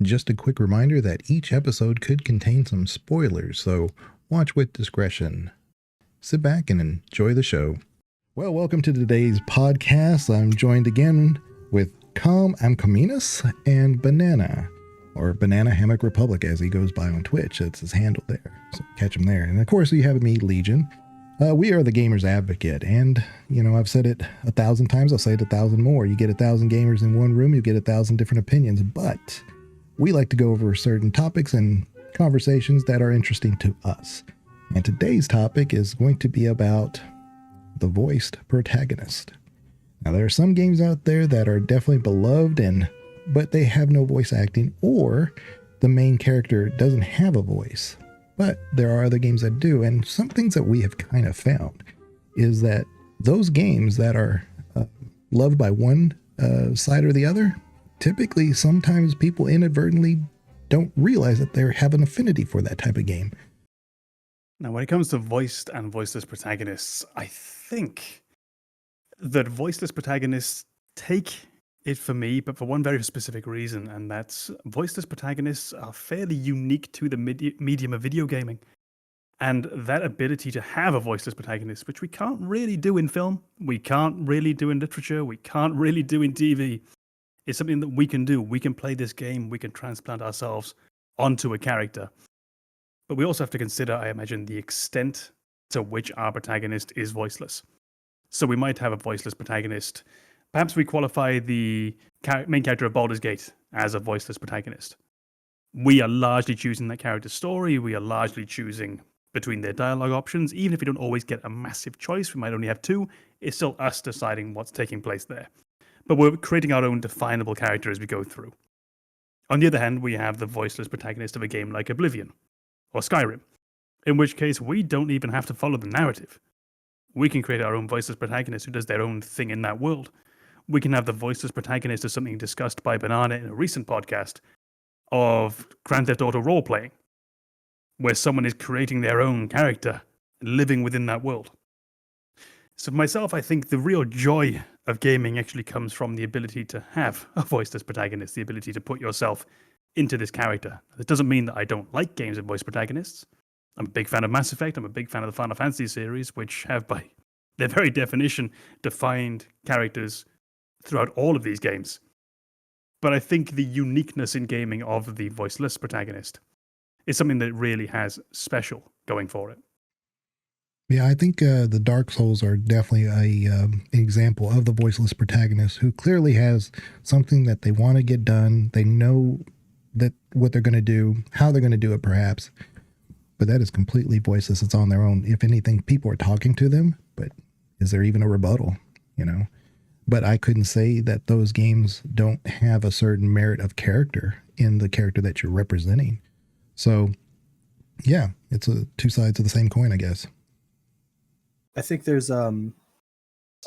Just a quick reminder that each episode could contain some spoilers, so watch with discretion. Sit back and enjoy the show. Well, welcome to today's podcast. I'm joined again with AMKomnenos and Banana, or BananaHammockRepublic as he goes by on Twitch. That's his handle there, so catch him there. And of course, you have me, Legion. We are the gamer's advocate, and I've said it 1,000 times. I'll say it 1,000 more. You get 1,000 gamers in one room, you get 1,000 different opinions, but we like to go over certain topics and conversations that are interesting to us. And today's topic is going to be about the voiced protagonist. Now, there are some games out there that are definitely beloved, but they have no voice acting, or the main character doesn't have a voice. But there are other games that do, and some things that we have kind of found is that those games that are loved by one side or the other, typically sometimes people inadvertently don't realize that they have an affinity for that type of game. Now, when it comes to voiced and voiceless protagonists, I think that voiceless protagonists take it for me, but for one very specific reason, and that's voiceless protagonists are fairly unique to the medium of video gaming. And that ability to have a voiceless protagonist, which we can't really do in film, we can't really do in literature, we can't really do in TV, is something that we can do. We can play this game, we can transplant ourselves onto a character. But we also have to consider, I imagine, the extent to which our protagonist is voiceless. So we might have a voiceless protagonist. Perhaps we qualify the main character of Baldur's Gate as a voiceless protagonist. We are largely choosing that character's story. We are largely choosing between their dialogue options. Even if we don't always get a massive choice, we might only have two. It's still us deciding what's taking place there. But we're creating our own definable character as we go through. On the other hand, we have the voiceless protagonist of a game like Oblivion or Skyrim, in which case we don't even have to follow the narrative. We can create our own voiceless protagonist who does their own thing in that world. We can have the voiceless protagonist of something discussed by Banana in a recent podcast of Grand Theft Auto role-playing, where someone is creating their own character and living within that world. So for myself, I think the real joy of gaming actually comes from the ability to have a voiceless protagonist, the ability to put yourself into this character. It doesn't mean that I don't like games with voice protagonists. I'm a big fan of Mass Effect. I'm a big fan of the Final Fantasy series, which have, by their very definition, defined characters throughout all of these games. But I think the uniqueness in gaming of the voiceless protagonist is something that really has special going for it. Yeah, I think the Dark Souls are definitely an example of the voiceless protagonist who clearly has something that they want to get done. They know that what they're going to do, how they're going to do it perhaps, but that is completely voiceless. It's on their own. If anything, people are talking to them, but is there even a rebuttal, But I couldn't say that those games don't have a certain merit of character in the character that you're representing. So, yeah, it's two sides of the same coin, I guess. I think there's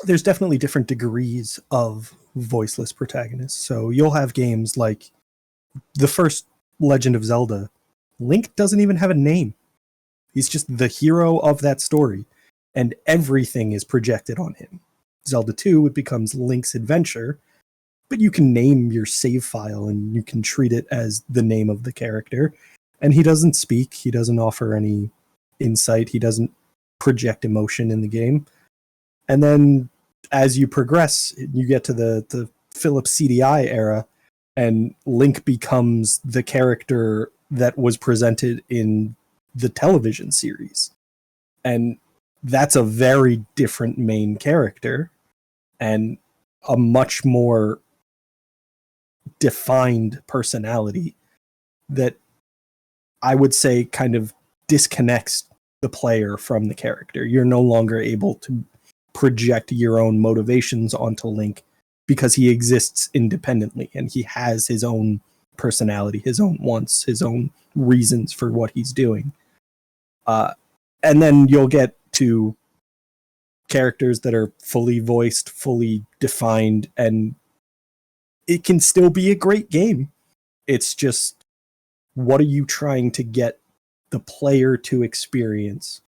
definitely different degrees of voiceless protagonists. So you'll have games like the first Legend of Zelda. Link doesn't even have a name. He's just the hero of that story, and everything is projected on him. Zelda 2, it becomes Link's Adventure, but you can name your save file and you can treat it as the name of the character. And he doesn't speak, he doesn't offer any insight, he doesn't project emotion in the game. And then as you progress, you get to the Philips CDI era, and Link becomes the character that was presented in the television series. And that's a very different main character and a much more defined personality that I would say kind of disconnects the player from the character. You're no longer able to project your own motivations onto Link because he exists independently and he has his own personality, his own wants, his own reasons for what he's doing. And then you'll get to characters that are fully voiced, fully defined, and it can still be a great game. It's just, what are you trying to get the player to experience?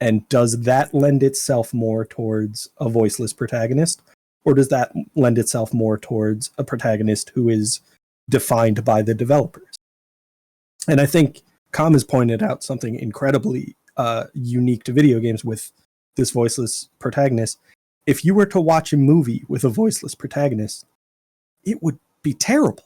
And does that lend itself more towards a voiceless protagonist? Or does that lend itself more towards a protagonist who is defined by the developers. And I think Com has pointed out something incredibly unique to video games with this voiceless protagonist. If you were to watch a movie with a voiceless protagonist, it would be terrible.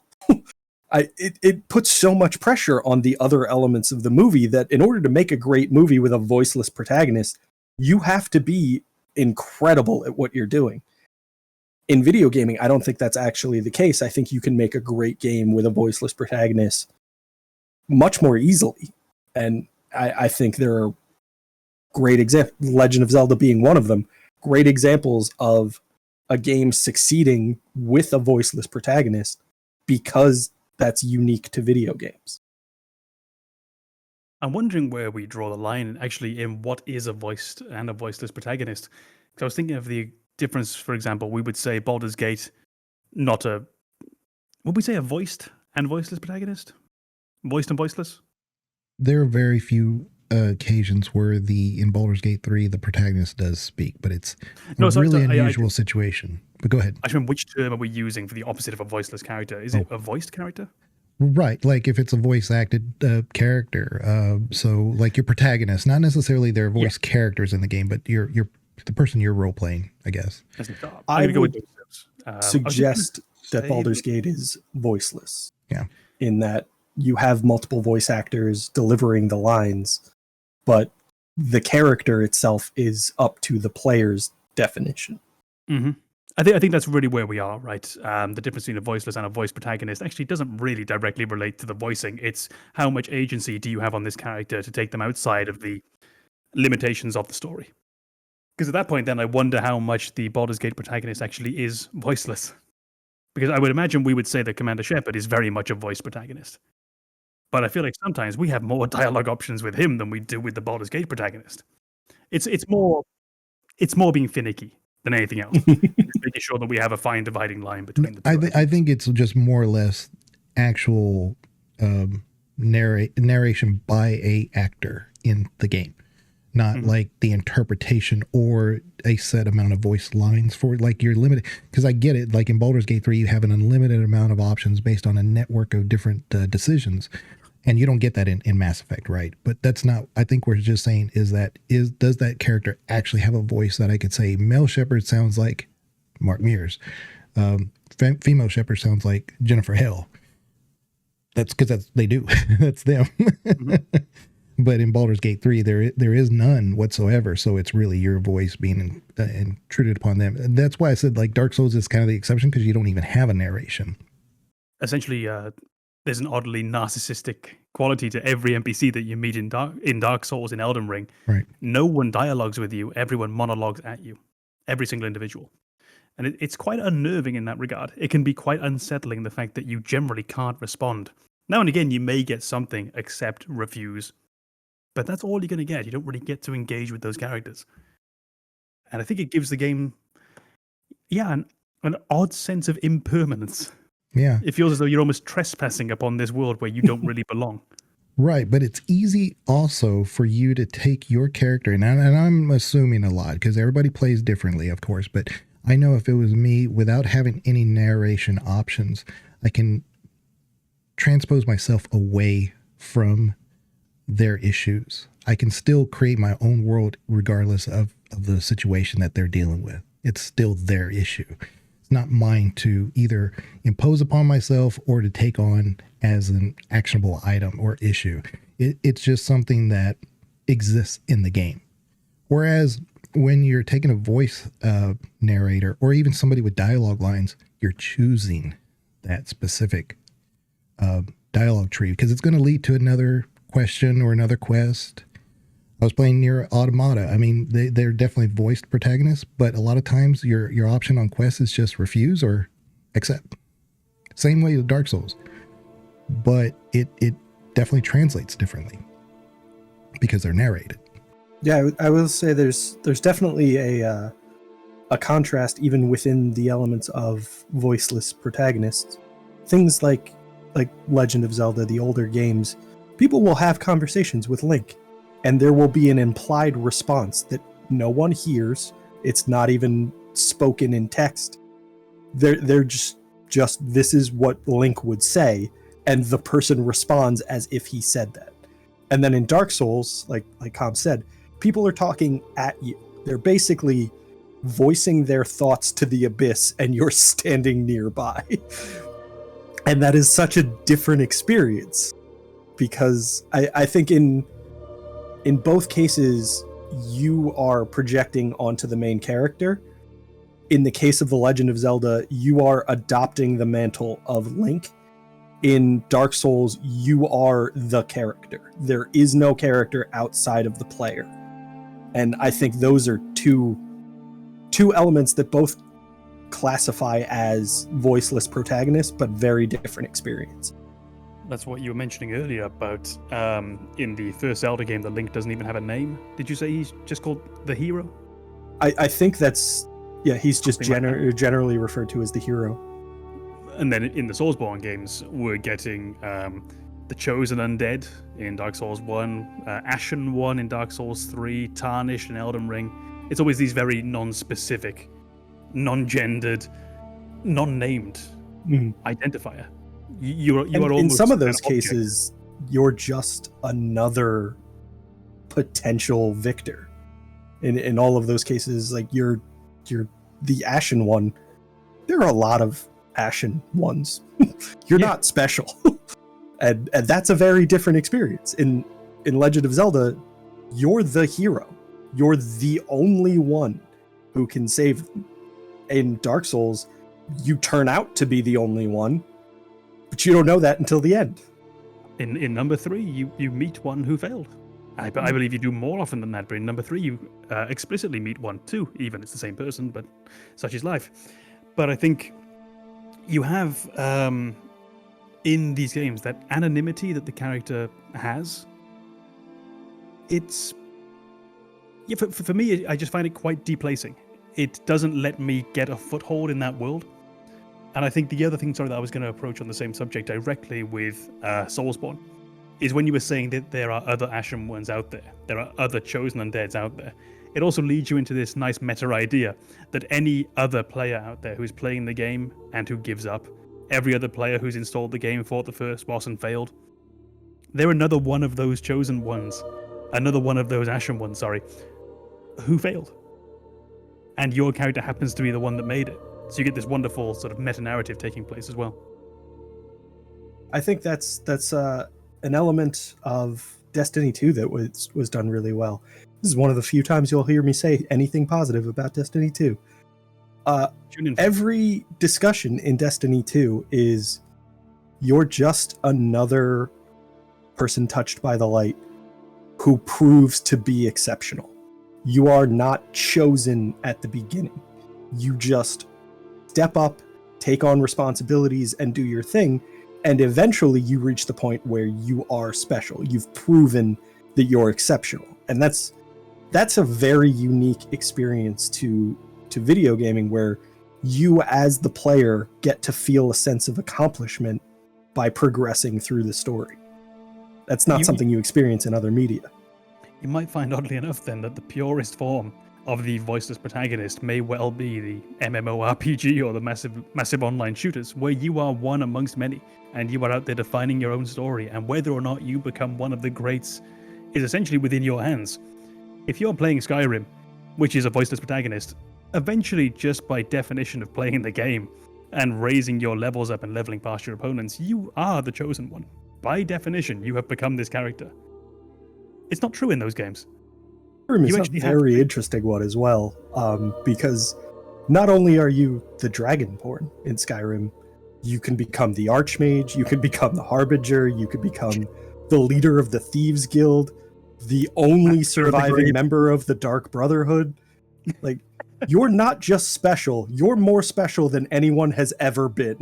It puts so much pressure on the other elements of the movie that in order to make a great movie with a voiceless protagonist, you have to be incredible at what you're doing. In video gaming, I don't think that's actually the case. I think you can make a great game with a voiceless protagonist much more easily. And I think there are great examples, Legend of Zelda being one of them, great examples of a game succeeding with a voiceless protagonist because that's unique to video games. I'm wondering where we draw the line actually in what is a voiced and a voiceless protagonist. Because I was thinking of the difference, for example, we would say Baldur's Gate, would we say a voiced and voiceless protagonist? Voiced and voiceless? There are very few occasions where in Baldur's Gate 3, the protagonist does speak, but it's really unusual situation. But go ahead. I just remember, which term are we using for the opposite of a voiceless character? Is it a voiced character? Right, like if it's a voice acted character. So like your protagonist, not necessarily their voice characters in the game, but the person you're role playing, I guess. I would suggest that Baldur's Gate is voiceless. Yeah. In that you have multiple voice actors delivering the lines, but the character itself is up to the player's definition. Mm-hmm. I think that's really where we are, right? The difference between a voiceless and a voice protagonist actually doesn't really directly relate to the voicing. It's how much agency do you have on this character to take them outside of the limitations of the story. Because at that point, then I wonder how much the Baldur's Gate protagonist actually is voiceless. Because I would imagine we would say that Commander Shepard is very much a voice protagonist. But I feel like sometimes we have more dialogue options with him than we do with the Baldur's Gate protagonist. It's more being finicky than anything else. Making sure that we have a fine dividing line between the two. I think it's just more or less actual narration by a actor in the game, not like the interpretation or a set amount of voice lines for like you're limited. Because I get it, like in Baldur's Gate 3, you have an unlimited amount of options based on a network of different decisions. And you don't get that in Mass Effect, right? But that's not, I think we're just saying does that character actually have a voice that I could say, male Shepard sounds like Mark Mears. Female Shepard sounds like Jennifer Hale. That's because they do. That's them. But in Baldur's Gate 3, there is none whatsoever. So it's really your voice being intruded upon them. And that's why I said like Dark Souls is kind of the exception because you don't even have a narration. Essentially, there's an oddly narcissistic quality to every NPC that you meet in Dark Souls, in Elden Ring. Right. No one dialogues with you. Everyone monologues at you. Every single individual. And it's quite unnerving in that regard. It can be quite unsettling, the fact that you generally can't respond. Now and again, you may get something, accept, refuse. But that's all you're going to get. You don't really get to engage with those characters. And I think it gives the game, an odd sense of impermanence. Yeah. It feels as though you're almost trespassing upon this world where you don't really belong. Right. But it's easy also for you to take your character, and I'm assuming a lot because everybody plays differently, of course. But I know if it was me, without having any narration options, I can transpose myself away from their issues. I can still create my own world regardless of the situation that they're dealing with. It's still their issue. Not mine to either impose upon myself or to take on as an actionable item or issue. It's just something that exists in the game. Whereas when you're taking a voice narrator or even somebody with dialogue lines, you're choosing that specific dialogue tree because it's going to lead to another question or another quest. I was playing Nier Automata. I mean, they're definitely voiced protagonists, but a lot of times your option on quests is just refuse or accept. Same way with Dark Souls. But it definitely translates differently because they're narrated. Yeah, I will say there's definitely a contrast even within the elements of voiceless protagonists. Things like Legend of Zelda, the older games, people will have conversations with Link. And there will be an implied response that no one hears. It's not even spoken in text. They're just just this is what Link would say, and the person responds as if he said that. And then in Dark Souls, like Com said, people are talking at you. They're basically voicing their thoughts to the abyss, and you're standing nearby. And that is such a different experience, because I think in both cases, you are projecting onto the main character. In the case of The Legend of Zelda, you are adopting the mantle of Link. In Dark Souls, you are the character. There is no character outside of the player. And I think those are two elements that both classify as voiceless protagonists, but very different experience. That's what you were mentioning earlier about in the first Zelda game, the Link doesn't even have a name. Did you say he's just called the hero? I think that's, yeah, he's just generally referred to as the hero. And then in the Soulsborne games, we're getting the Chosen Undead in Dark Souls 1, Ashen One in Dark Souls 3, Tarnished in Elden Ring. It's always these very non-specific, non-gendered, non-named identifier. You are almost in some of those an object. cases, you're just another potential victor. In all of those cases, like you're the Ashen One. There are a lot of Ashen Ones. You're not special. and that's a very different experience. In Legend of Zelda, you're the hero. You're the only one who can save them. In Dark Souls, you turn out to be the only one, but you don't know that until the end. In number 3, you meet one who failed. I believe you do more often than that, but in number 3, you explicitly meet one too. Even it's the same person, but such is life. But I think you have in these games that anonymity that the character has. It's for me, I just find it quite deplacing. It doesn't let me get a foothold in that world. And I think the other thing, that I was going to approach on the same subject directly with Soulsborne, is when you were saying that there are other Ashen Ones out there are other Chosen Undeads out there. It also leads you into this nice meta idea that any other player out there who's playing the game and who gives up, every other player who's installed the game, fought the first boss and failed, they're another one of those Chosen Ones, another one of those Ashen Ones, who failed. And your character happens to be the one that made it. So you get this wonderful sort of meta-narrative taking place as well. I think that's an element of Destiny 2 that was done really well. This is one of the few times you'll hear me say anything positive about Destiny 2. Every discussion in Destiny 2 is you're just another person touched by the light who proves to be exceptional. You are not chosen at the beginning. You just step up, take on responsibilities, and do your thing, and eventually you reach the point where you are special. You've proven that you're exceptional, and that's a very unique experience to video gaming, where you as the player get to feel a sense of accomplishment by progressing through the story. That's not something you experience in other media. You might find, oddly enough, then, that the purest form of the voiceless protagonist may well be the MMORPG or the massive online shooters, where you are one amongst many, and you are out there defining your own story, and whether or not you become one of the greats is essentially within your hands. If you're playing Skyrim, which is a voiceless protagonist, eventually, just by definition of playing the game and raising your levels up and leveling past your opponents, you are the chosen one. By definition, you have become this character. It's not true in those games. Skyrim is a very interesting one as well, because not only are you the Dragonborn in Skyrim, you can become the Archmage, you can become the Harbinger, you can become the leader of the Thieves Guild, the only surviving member of the Dark Brotherhood. Like, you're not just special, you're more special than anyone has ever been.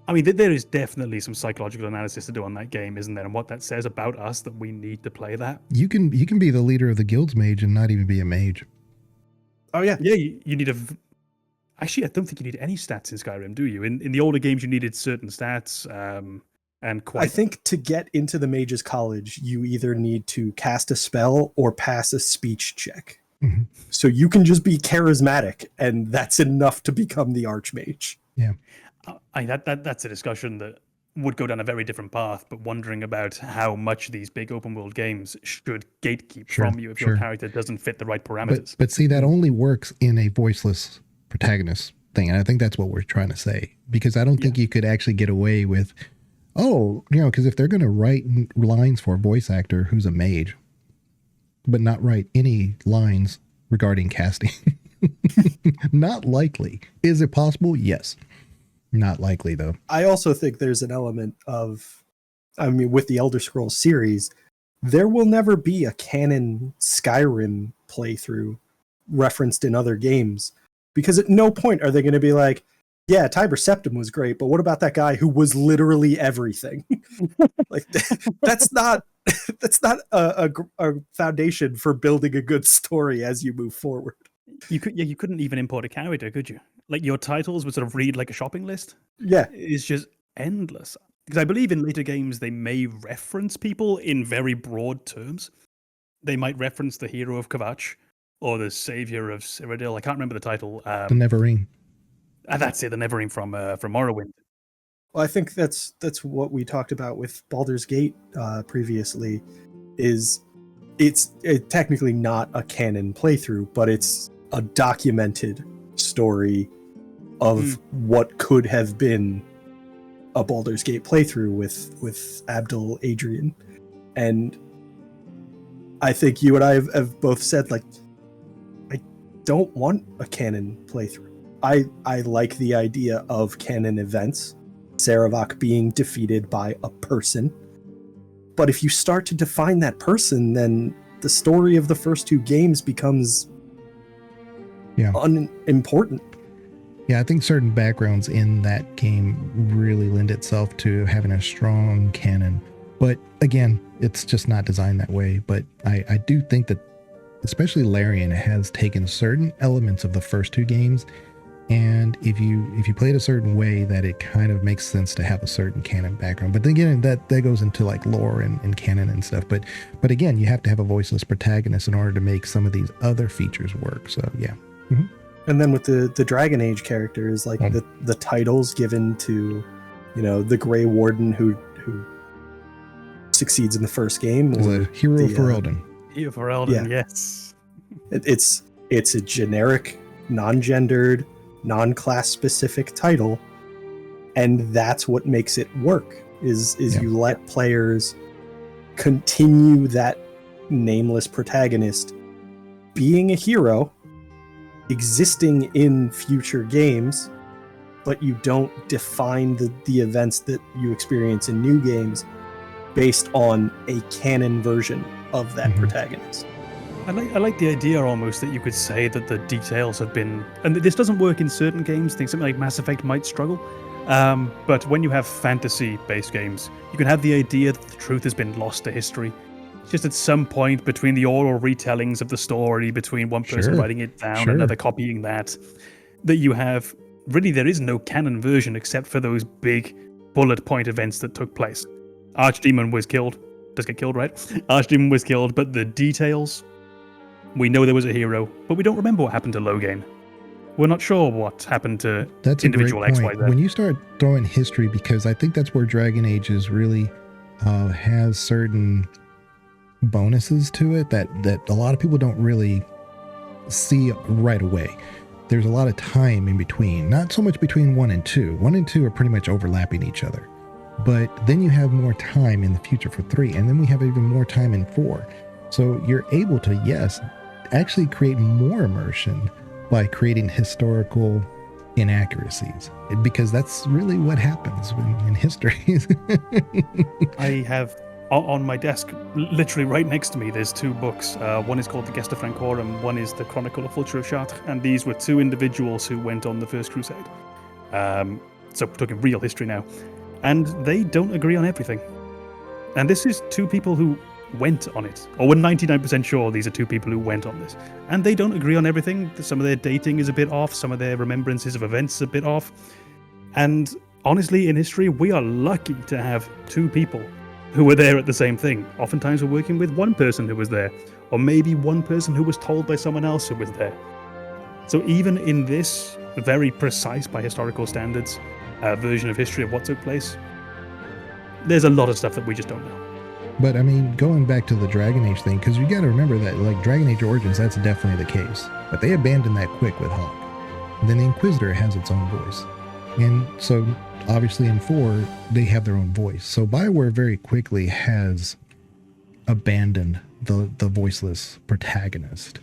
I mean, there is definitely some psychological analysis to do on that game, isn't there? And what that says about us, that we need to play that. You can be the leader of the guild's mage and not even be a mage. Oh, yeah. Yeah, you need Actually, I don't think you need any stats in Skyrim, do you? In the older games, you needed certain stats. I think to get into the Mage's College, you either need to cast a spell or pass a speech check. Mm-hmm. So you can just be charismatic, and that's enough to become the Archmage. Yeah. That's a discussion that would go down a very different path, but wondering about how much these big open world games should gatekeep Sure, from you if your sure. character doesn't fit the right parameters. But see, that only works in a voiceless protagonist thing, and I think that's what we're trying to say. Because I don't think you could actually get away with, because if they're going to write lines for a voice actor who's a mage, but not write any lines regarding casting, not likely. Is it possible? Yes. Not likely, though. I also think there's an element of, with the Elder Scrolls series, there will never be a canon Skyrim playthrough referenced in other games, because at no point are they going to be like, yeah, Tiber Septim was great, but what about that guy who was literally everything? Like that's not a foundation for building a good story as you move forward. You couldn't even import a character, could you? Like your titles would sort of read like a shopping list. Yeah, It's just endless. Because I believe in later games they may reference people in very broad terms. They might reference the hero of Kvatch or the savior of Cyrodiil. I can't remember the title. The Neverine. That's it, the Neverine from Morrowind. well, I think that's what we talked about with Baldur's Gate previously. It's technically not a canon playthrough, but it's a documented story of what could have been a Baldur's Gate playthrough with Abdul Adrian. And I think you and I have both said, like, I don't want a canon playthrough. I like the idea of canon events, Saravak being defeated by a person. But if you start to define that person, then the story of the first two games becomes unimportant. Yeah, I think certain backgrounds in that game really lend itself to having a strong canon. But again, it's just not designed that way. But I do think that especially Larian has taken certain elements of the first two games, and if you play it a certain way, that it kind of makes sense to have a certain canon background. But then again, that goes into like lore and canon and stuff. But again, you have to have a voiceless protagonist in order to make some of these other features work. So yeah. Mm-hmm. And then with the Dragon Age characters, like the titles given to, the Grey Warden who succeeds in the first game, or the Hero for Elden. Hero for Elden, yes. It's a generic, non-gendered, non-class specific title, and that's what makes it work. Is you let players continue that nameless protagonist being a hero, existing in future games, but you don't define the events that you experience in new games based on a canon version of that protagonist. I like the idea almost that you could say that the details have been, and this doesn't work in certain games. I think something like Mass Effect might struggle, but when you have fantasy-based games, you can have the idea that the truth has been lost to history. It's just at some point between the oral retellings of the story, between one person writing it down, another copying that you have, really there is no canon version except for those big bullet point events that took place. Archdemon was killed. Does get killed, right? Archdemon was killed, but the details, we know there was a hero, but we don't remember what happened to Loghain. We're not sure what happened to individual That's a great point. XYZ. When you start throwing history, because I think that's where Dragon Ages really has certain bonuses to it that a lot of people don't really see right away. There's a lot of time in between, not so much between 1 and 2. 1 and 2 are pretty much overlapping each other. But then you have more time in the future for 3, and then we have even more time in 4. So you're able to, yes, actually create more immersion by creating historical inaccuracies, because that's really what happens in history. I have on my desk, literally right next to me, there's 2 books. One is called The Gesta Francorum, one is The Chronicle of Fulcher of Chartres, and these were 2 individuals who went on the First Crusade. So we're talking real history now. And they don't agree on everything. And this is 2 people who went on it. Or we're 99% sure these are 2 people who went on this. And they don't agree on everything. Some of their dating is a bit off. Some of their remembrances of events is a bit off. And honestly, in history, we are lucky to have 2 people who were there at the same thing. Oftentimes we're working with one person who was there. Or maybe one person who was told by someone else who was there. So even in this very precise by historical standards version of history of what took place, there's a lot of stuff that we just don't know. But I mean, going back to the Dragon Age thing, because you got to remember that, like, Dragon Age Origins, that's definitely the case. But they abandoned that quick with Hawk. And then the Inquisitor has its own voice. And so, obviously, in 4, they have their own voice. So BioWare very quickly has abandoned the voiceless protagonist.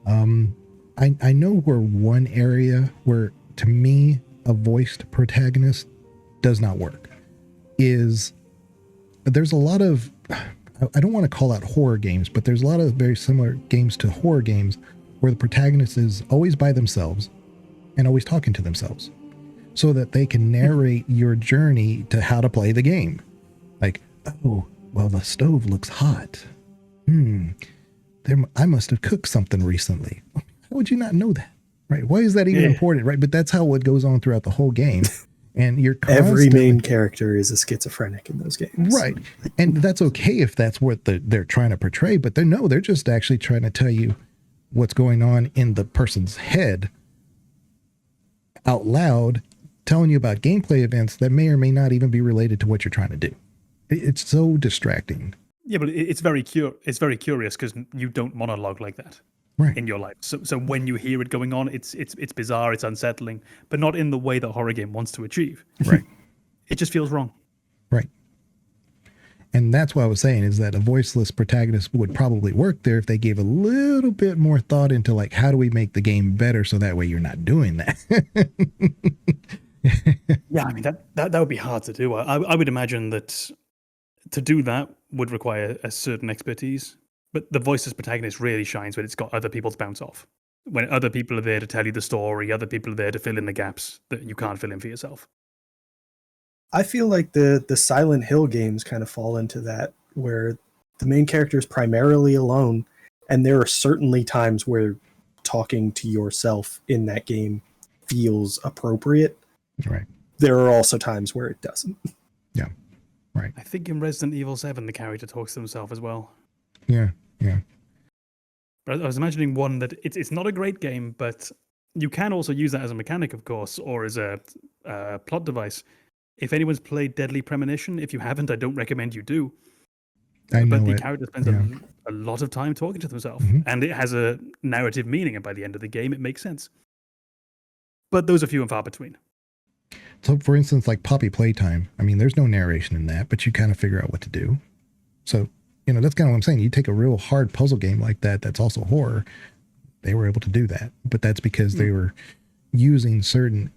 I know where one area where, to me, a voiced protagonist does not work is there's a lot of, I don't want to call out horror games, but there's a lot of very similar games to horror games where the protagonist is always by themselves and always talking to themselves so that they can narrate your journey to how to play the game. Like, oh, well, the stove looks hot. I must have cooked something recently. How would you not know that? Right? Why is that even important? Right? But that's how it goes on throughout the whole game. And you're every main character is a schizophrenic in those games. Right. And that's okay if that's what they're trying to portray, but they're just actually trying to tell you what's going on in the person's head out loud, telling you about gameplay events that may or may not even be related to what you're trying to do. It's so distracting. Yeah, but it's very curious because you don't monologue like that. Right. In your life. So when you hear it going on, it's bizarre, it's unsettling, but not in the way that a horror game wants to achieve. Right. It just feels wrong. Right. And that's what I was saying is that a voiceless protagonist would probably work there if they gave a little bit more thought into, like, how do we make the game better so that way you're not doing that? Yeah, I mean, that would be hard to do. I would imagine that to do that would require a certain expertise. But the voiceless protagonist really shines when it's got other people to bounce off. When other people are there to tell you the story, other people are there to fill in the gaps that you can't fill in for yourself. I feel like the Silent Hill games kind of fall into that, where the main character is primarily alone, and there are certainly times where talking to yourself in that game feels appropriate. Right. There are also times where it doesn't. Yeah. Right. I think in Resident Evil 7, the character talks to himself as well. Yeah. Yeah. But I was imagining one that it's not a great game, but you can also use that as a mechanic, of course, or as a plot device. If anyone's played Deadly Premonition, if you haven't, I don't recommend you do. But the character spends a lot of time talking to themselves, and it has a narrative meaning, and by the end of the game, it makes sense. But those are few and far between. So, for instance, like Poppy Playtime, I mean, there's no narration in that, but you kind of figure out what to do. So, that's kind of what I'm saying. You take a real hard puzzle game like that, that's also horror, they were able to do that. But that's because they were using certain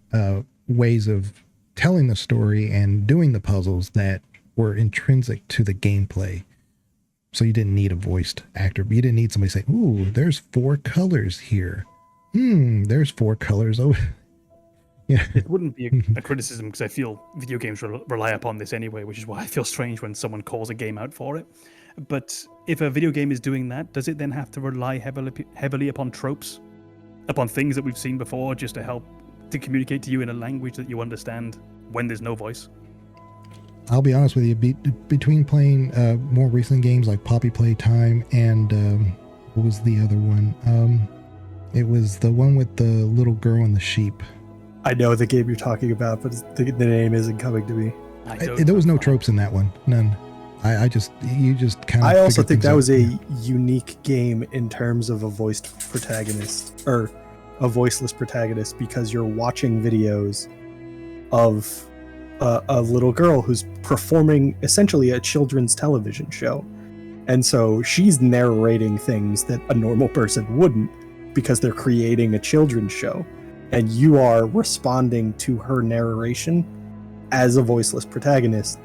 ways of telling the story and doing the puzzles that were intrinsic to the gameplay. So you didn't need a voiced actor. You didn't need somebody saying, ooh, there's 4 colors here. There's 4 colors over. Yeah. It wouldn't be a criticism because I feel video games rely upon this anyway, which is why I feel strange when someone calls a game out for it. But if a video game is doing that, does it then have to rely heavily upon tropes, upon things that we've seen before, just to help to communicate to you in a language that you understand when there's no voice? I'll be honest with you, between playing more recent games like Poppy Playtime and what was the other one? It was the one with the little girl and the sheep. I know the game you're talking about, but the name isn't coming to me. There was no tropes in that one. None. You just kind of. I also think that was a unique game in terms of a voiced protagonist or a voiceless protagonist, because you're watching videos of a little girl who's performing essentially a children's television show. And so she's narrating things that a normal person wouldn't, because they're creating a children's show. And you are responding to her narration as a voiceless protagonist.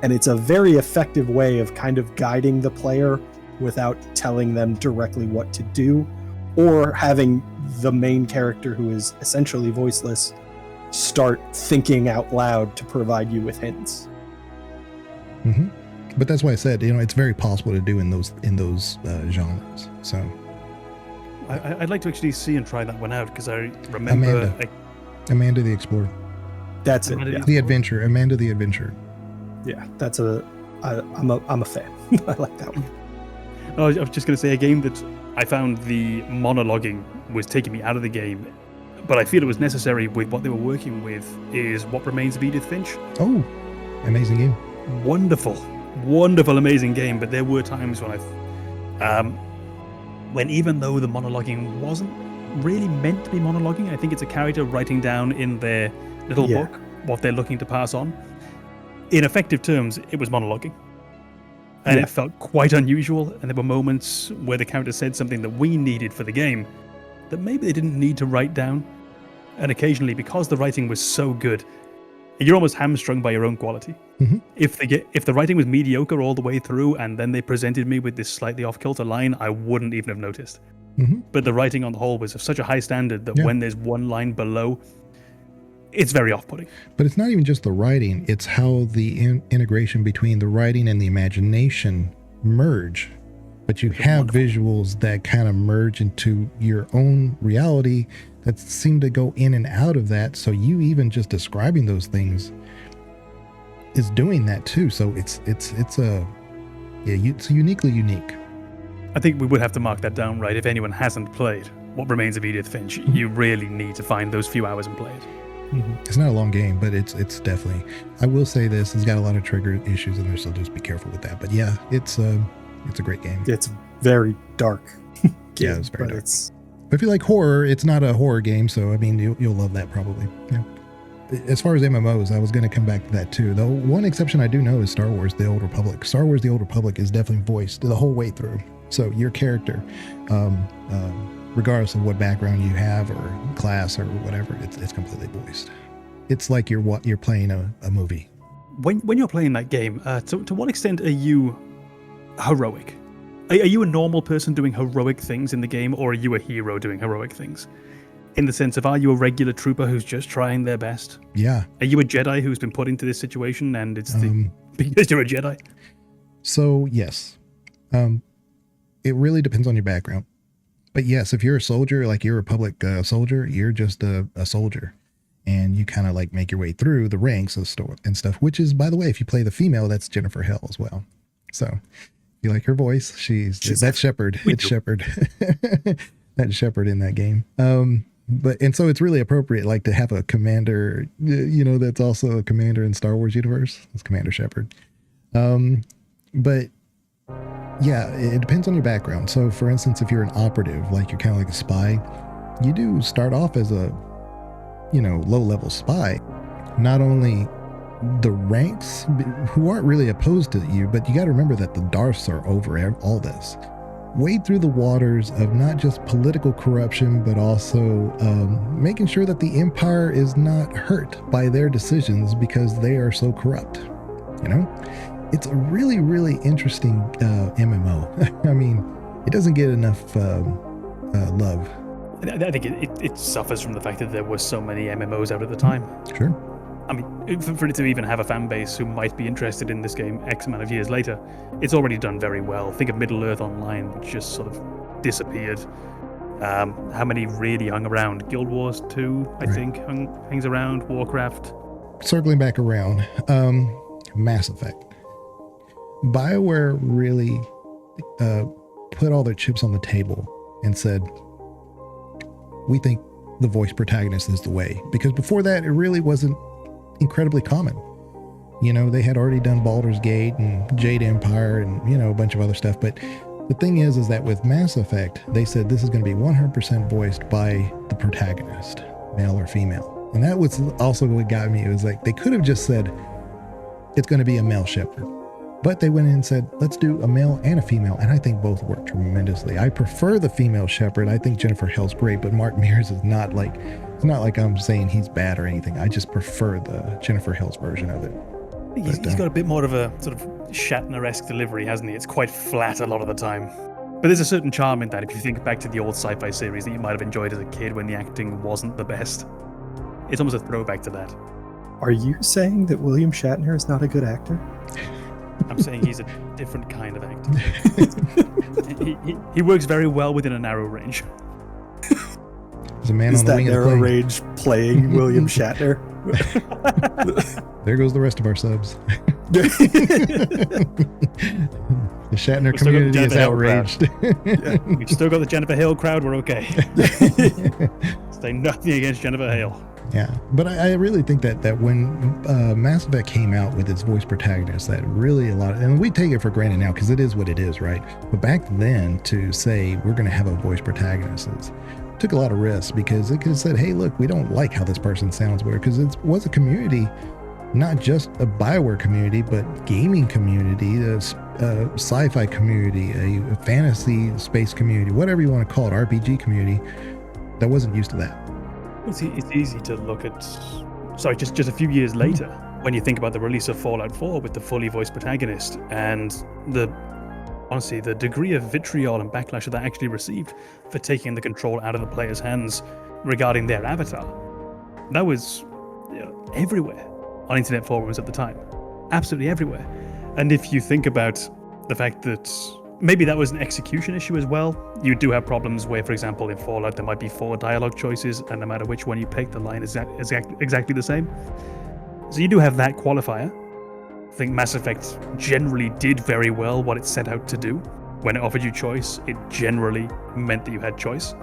And it's a very effective way of kind of guiding the player without telling them directly what to do, or having the main character, who is essentially voiceless, start thinking out loud to provide you with hints. But that's why I said, it's very possible to do in those genres. So I'd like to actually see and try that one out, because I remember Amanda the Explorer. That's it. Amanda Yeah. The Adventure. Amanda the Adventure. Yeah, I'm a fan. I like that one. I was just going to say a game that I found the monologuing was taking me out of the game, but I feel it was necessary with what they were working with, is What Remains of Edith Finch. Oh, amazing game. Wonderful, amazing game. But there were times when even though the monologuing wasn't really meant to be monologuing, I think it's a character writing down in their little book what they're looking to pass on. In effective terms, it was monologuing. And it felt quite unusual, and there were moments where the character said something that we needed for the game that maybe they didn't need to write down. And occasionally, because the writing was so good, you're almost hamstrung by your own quality. Mm-hmm. If the writing was mediocre all the way through, and then they presented me with this slightly off-kilter line, I wouldn't even have noticed. Mm-hmm. But the writing on the whole was of such a high standard that when there's one line below, it's very off-putting. But it's not even just the writing, it's how the integration between the writing and the imagination merge. But you have visuals that kind of merge into your own reality that seem to go in and out of that. So you even just describing those things is doing that too. So it's uniquely unique. I think we would have to mark that down, right? If anyone hasn't played What Remains of Edith Finch, you really need to find those few hours and play it. Mm-hmm. It's not a long game, but it's definitely, I will say this, it's got a lot of trigger issues in there, so just be careful with that. But yeah, it's a great game. It's very dark. Yeah, it's very dark. But if you like horror, it's not a horror game, so I mean, you'll love that probably. Yeah. As far as MMOs, I was going to come back to that too. The one exception I do know is Star Wars: The Old Republic. Star Wars: The Old Republic is definitely voiced the whole way through. So your character, regardless of what background you have or class or whatever, it's completely voiced. It's like you're playing a movie. When you're playing that game, to what extent are you heroic? Are you a normal person doing heroic things in the game, or are you a hero doing heroic things? In the sense of, are you a regular trooper who's just trying their best? Yeah. Are you a Jedi who's been put into this situation and it's because you're a Jedi? So, yes. It really depends on your background. But yes, if you're a soldier, like you're a Republic soldier, you're just a soldier. And you kind of like make your way through the ranks and stuff, which is, by the way, if you play the female, that's Jennifer Hale as well. So you like her voice? She's that's Shepard. It's Shepard. That's Shepard in that game. So it's really appropriate, like to have a commander, that's also a commander in Star Wars universe. It's Commander Shepard. But yeah, it depends on your background. So for instance, if you're an operative, like you're kind of like a spy, you do start off as a, low-level spy. Not only the ranks who aren't really opposed to you, but you got to remember that the Darths are over all this. Wade through the waters of not just political corruption, but also making sure that the Empire is not hurt by their decisions because they are so corrupt. It's a really, really interesting MMO. I mean, it doesn't get enough love. I think it suffers from the fact that there were so many MMOs out at the time. Sure. I mean, for it to even have a fan base who might be interested in this game X amount of years later, it's already done very well. Think of Middle-earth Online, which just sort of disappeared. How many really hung around? Guild Wars 2, I think, hangs around. Warcraft. Circling back around, Mass Effect. BioWare really put all their chips on the table and said, we think the voice protagonist is the way. Because before that, it really wasn't incredibly common. They had already done Baldur's Gate and Jade Empire and, a bunch of other stuff. But the thing is that with Mass Effect, they said this is going to be 100% voiced by the protagonist, male or female. And that was also what got me. It was like, they could have just said, it's going to be a male Shepard. But they went in and said, let's do a male and a female. And I think both work tremendously. I prefer the female Shepard. I think Jennifer Hale's great, but Mark Mears is not like, it's not like I'm saying he's bad or anything. I just prefer the Jennifer Hale's version of it. He's got a bit more of a sort of Shatner-esque delivery, hasn't he? It's quite flat a lot of the time. But there's a certain charm in that if you think back to the old sci-fi series that you might have enjoyed as a kid when the acting wasn't the best. It's almost a throwback to that. Are you saying that William Shatner is not a good actor? I'm saying he's a different kind of actor. he works very well within a narrow range. There's a man on the wing of the narrow range playing William Shatner? There goes the rest of our subs. The Shatner We've still got the community is Jennifer Hill crowd. outraged. We've still got the Jennifer Hale crowd. We're okay. Say nothing against Jennifer Hale. Yeah, but I really think that when Mass Effect came out with its voice protagonist, that really and we take it for granted now because it is what it is, right? But back then, to say we're going to have a voice protagonist took a lot of risks, because it could have said, hey, look, we don't like how this person sounds weird, because it was a community, not just a BioWare community, but gaming community, a sci-fi community, a fantasy space community, whatever you want to call it, RPG community, that wasn't used to that. It's easy to look at, just a few years later, when you think about the release of Fallout 4 with the fully voiced protagonist, and honestly, the degree of vitriol and backlash that actually received for taking the control out of the player's hands regarding their avatar. That was everywhere on internet forums at the time. Absolutely everywhere. And if you think about the fact that maybe that was an execution issue as well. You do have problems where, for example, in Fallout, there might be 4 dialogue choices, and no matter which one you pick, the line is exactly the same. So you do have that qualifier. I think Mass Effect generally did very well what it set out to do. When it offered you choice, it generally meant that you had choice.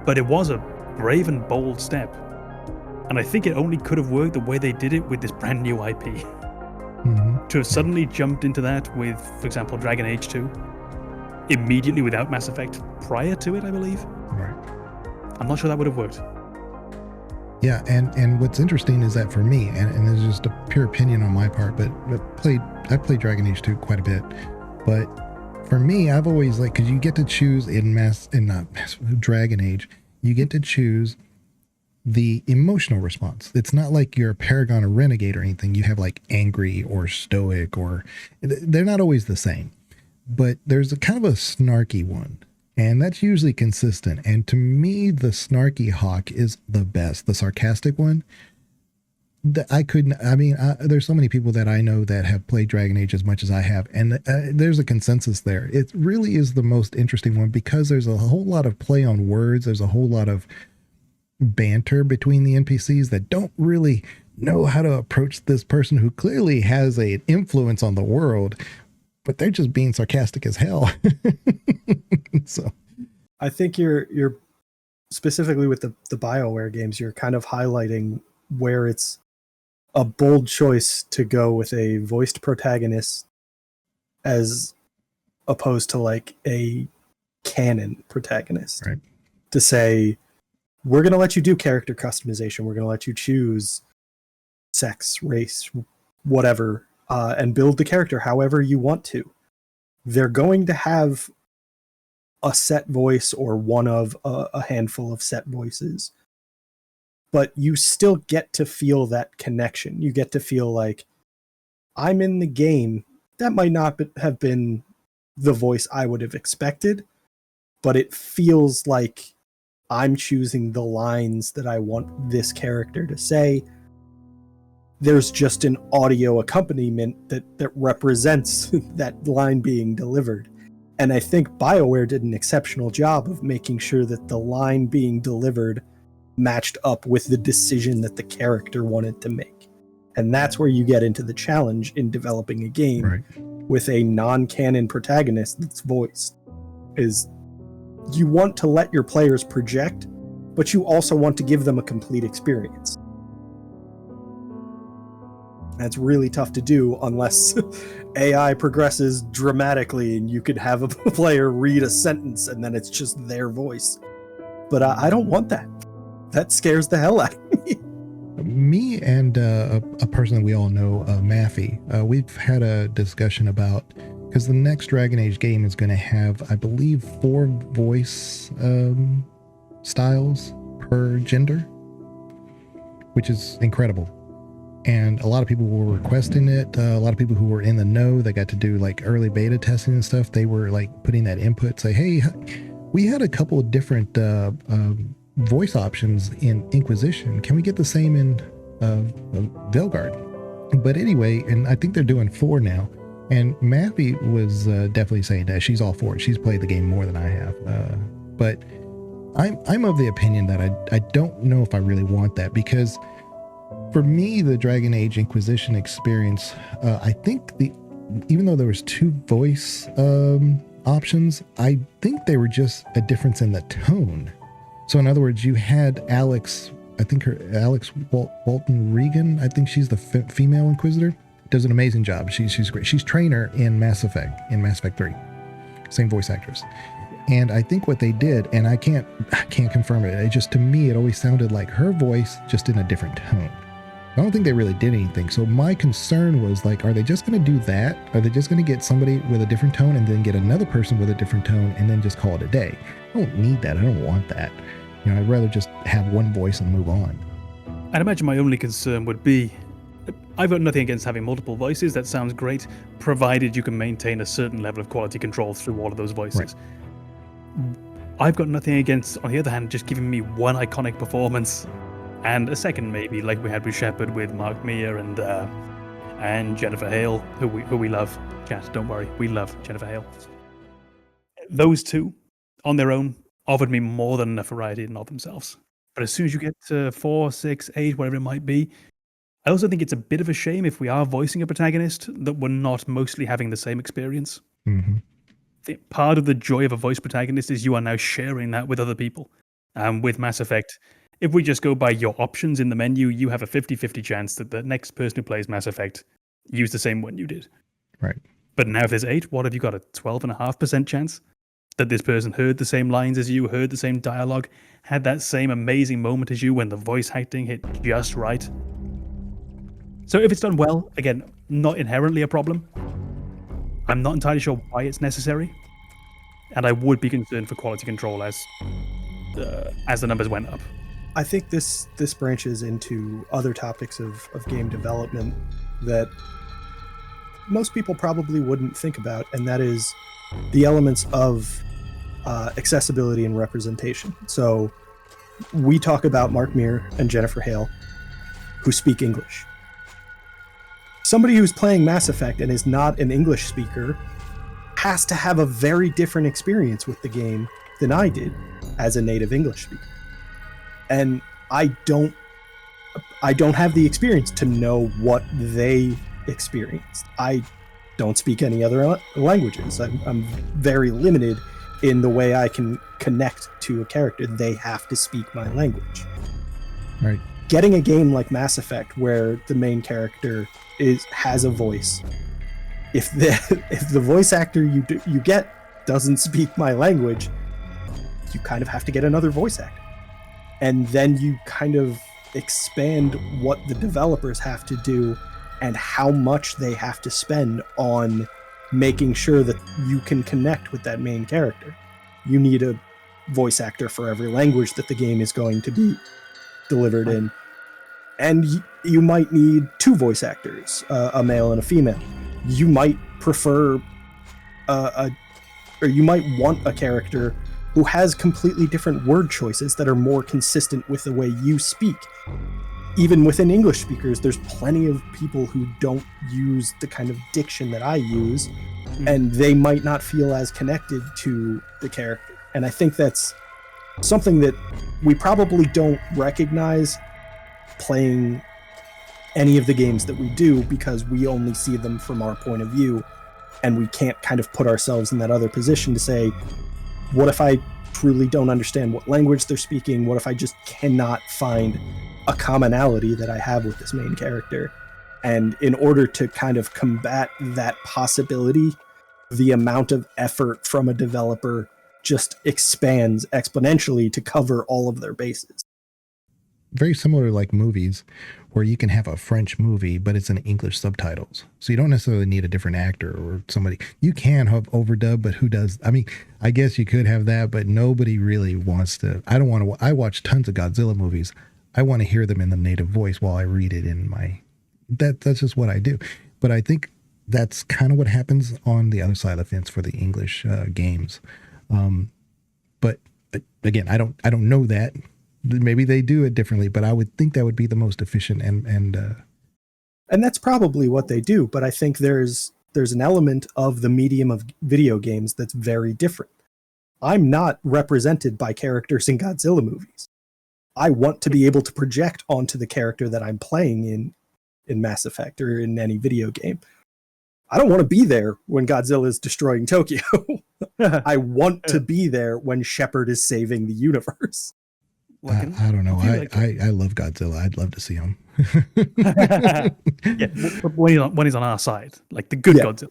But it was a brave and bold step. And I think it only could have worked the way they did it with this brand new IP. To have suddenly jumped into that with, for example, Dragon Age 2, immediately without Mass Effect prior to it, I believe. Right. I'm not sure that would have worked. Yeah, and what's interesting is that for me, and it's just a pure opinion on my part, but I played Dragon Age 2 quite a bit, but for me, I've always because you get to choose in Dragon Age, you get to choose the emotional response. It's not like you're a paragon or renegade or anything. You have angry or stoic, or they're not always the same, but there's a kind of a snarky one, and that's usually consistent. And to me, the snarky hawk is the best, the sarcastic one. There's so many people that I know that have played Dragon Age as much as I have, and there's a consensus there. It really is the most interesting one, because there's a whole lot of play on words. There's a whole lot of banter between the NPCs that don't really know how to approach this person who clearly has an influence on the world, but they're just being sarcastic as hell. So I think you're specifically with the BioWare games, you're kind of highlighting where it's a bold choice to go with a voiced protagonist as opposed to a canon protagonist. Right. To say, we're going to let you do character customization. We're going to let you choose sex, race, whatever, and build the character however you want to. They're going to have a set voice or one of a handful of set voices. But you still get to feel that connection. You get to feel like, I'm in the game. That might not have been the voice I would have expected, but it feels like I'm choosing the lines that I want this character to say. There's just an audio accompaniment that represents that line being delivered. And I think BioWare did an exceptional job of making sure that the line being delivered matched up with the decision that the character wanted to make. And that's where you get into the challenge in developing a game with a non-canon protagonist that's voiced. Is you want to let your players project, but you also want to give them a complete experience. That's really tough to do unless AI progresses dramatically and you could have a player read a sentence and then it's just their voice. But I don't want that. That scares the hell out of me. Me and a person that we all know, Maffey, we've had a discussion about, because the next Dragon Age game is going to have, I believe, 4 voice styles per gender, which is incredible. And a lot of people were requesting it. A lot of people who were in the know, that got to do early beta testing and stuff, they were putting that input, say, hey, we had a couple of different voice options in Inquisition. Can we get the same in Velgard? But anyway, and I think they're doing 4 now. And Mappy was definitely saying that she's all for it. She's played the game more than I have. But I'm of the opinion that I don't know if I really want that, because for me, the Dragon Age Inquisition experience, I think even though there was 2 voice options, I think they were just a difference in the tone. So in other words, you had Alex, I think Alex Walton Regan, I think she's the female Inquisitor, does an amazing job. She's great. She's trainer in Mass Effect 3, same voice actress. And I think what they did, and I can't confirm it, it just, to me, it always sounded like her voice, just in a different tone. I don't think they really did anything. So my concern was like, are they just going to do that? Are they just going to get somebody with a different tone and then get another person with a different tone and then just call it a day? I don't need that. I don't want that. You know, I'd rather just have one voice and move on. I'd imagine my only concern would be, I've got nothing against having multiple voices. That sounds great, provided you can maintain a certain level of quality control through all of those voices. Right. I've got nothing against, on the other hand, just giving me one iconic performance and a second, maybe, like we had with Shepard, with Mark Meir and Jennifer Hale, who we love. Chat, don't worry, we love Jennifer Hale. Those two, on their own, offered me more than enough variety in and of themselves. But as soon as you get to 4, 6, 8, whatever it might be, I also think it's a bit of a shame if we are voicing a protagonist that we're not mostly having the same experience. Mm-hmm. Part of the joy of a voice protagonist is you are now sharing that with other people. With Mass Effect, if we just go by your options in the menu, you have a 50-50 chance that the next person who plays Mass Effect used the same one you did. Right. But now if there's 8, what have you got? A 12.5% chance that this person heard the same lines as you, heard the same dialogue, had that same amazing moment as you when the voice acting hit just right. So if it's done well, again, not inherently a problem. I'm not entirely sure why it's necessary, and I would be concerned for quality control as the numbers went up. I think this branches into other topics of game development that most people probably wouldn't think about, and that is the elements of accessibility and representation. So we talk about Mark Meir and Jennifer Hale, who speak English. Somebody who's playing Mass Effect and is not an English speaker has to have a very different experience with the game than I did as a native English speaker. And I don't have the experience to know what they experienced. I don't speak any other languages. I'm very limited in the way I can connect to a character. They have to speak my language. Right. Getting a game like Mass Effect where the main character has a voice, if the voice actor you get doesn't speak my language, you kind of have to get another voice actor. And then you kind of expand what the developers have to do and how much they have to spend on making sure that you can connect with that main character. You need a voice actor for every language that the game is going to be delivered in. And you might need 2 voice actors, a male and a female. You might prefer or you might want a character who has completely different word choices that are more consistent with the way you speak. Even within English speakers, there's plenty of people who don't use the kind of diction that I use, and they might not feel as connected to the character. And I think that's something that we probably don't recognize playing any of the games that we do, because we only see them from our point of view, and we can't kind of put ourselves in that other position to say, what if I truly don't understand what language they're speaking? What if I just cannot find a commonality that I have with this main character? And in order to kind of combat that possibility, the amount of effort from a developer just expands exponentially to cover all of their bases. Very similar like movies, where you can have a French movie, but it's in English subtitles. So you don't necessarily need a different actor or somebody. You can have overdub, but who does? I mean, I guess you could have that, but nobody really wants to. I don't want to. I watch tons of Godzilla movies. I want to hear them in the native voice while I read it in my. That's just what I do. But I think that's kind of what happens on the other side of the fence for the English games. But again, I don't know that. Maybe they do it differently, but I would think that would be the most efficient and that's probably what they do. But I think there's an element of the medium of video games that's very different. I'm not represented by characters in Godzilla movies. I want to be able to project onto the character that I'm playing in Mass Effect or in any video game. I don't want to be there when Godzilla is destroying Tokyo. I want to be there when Shepard is saving the universe. I don't know. I love Godzilla. I'd love to see him. Yeah, when he's on our side, like the good Godzilla.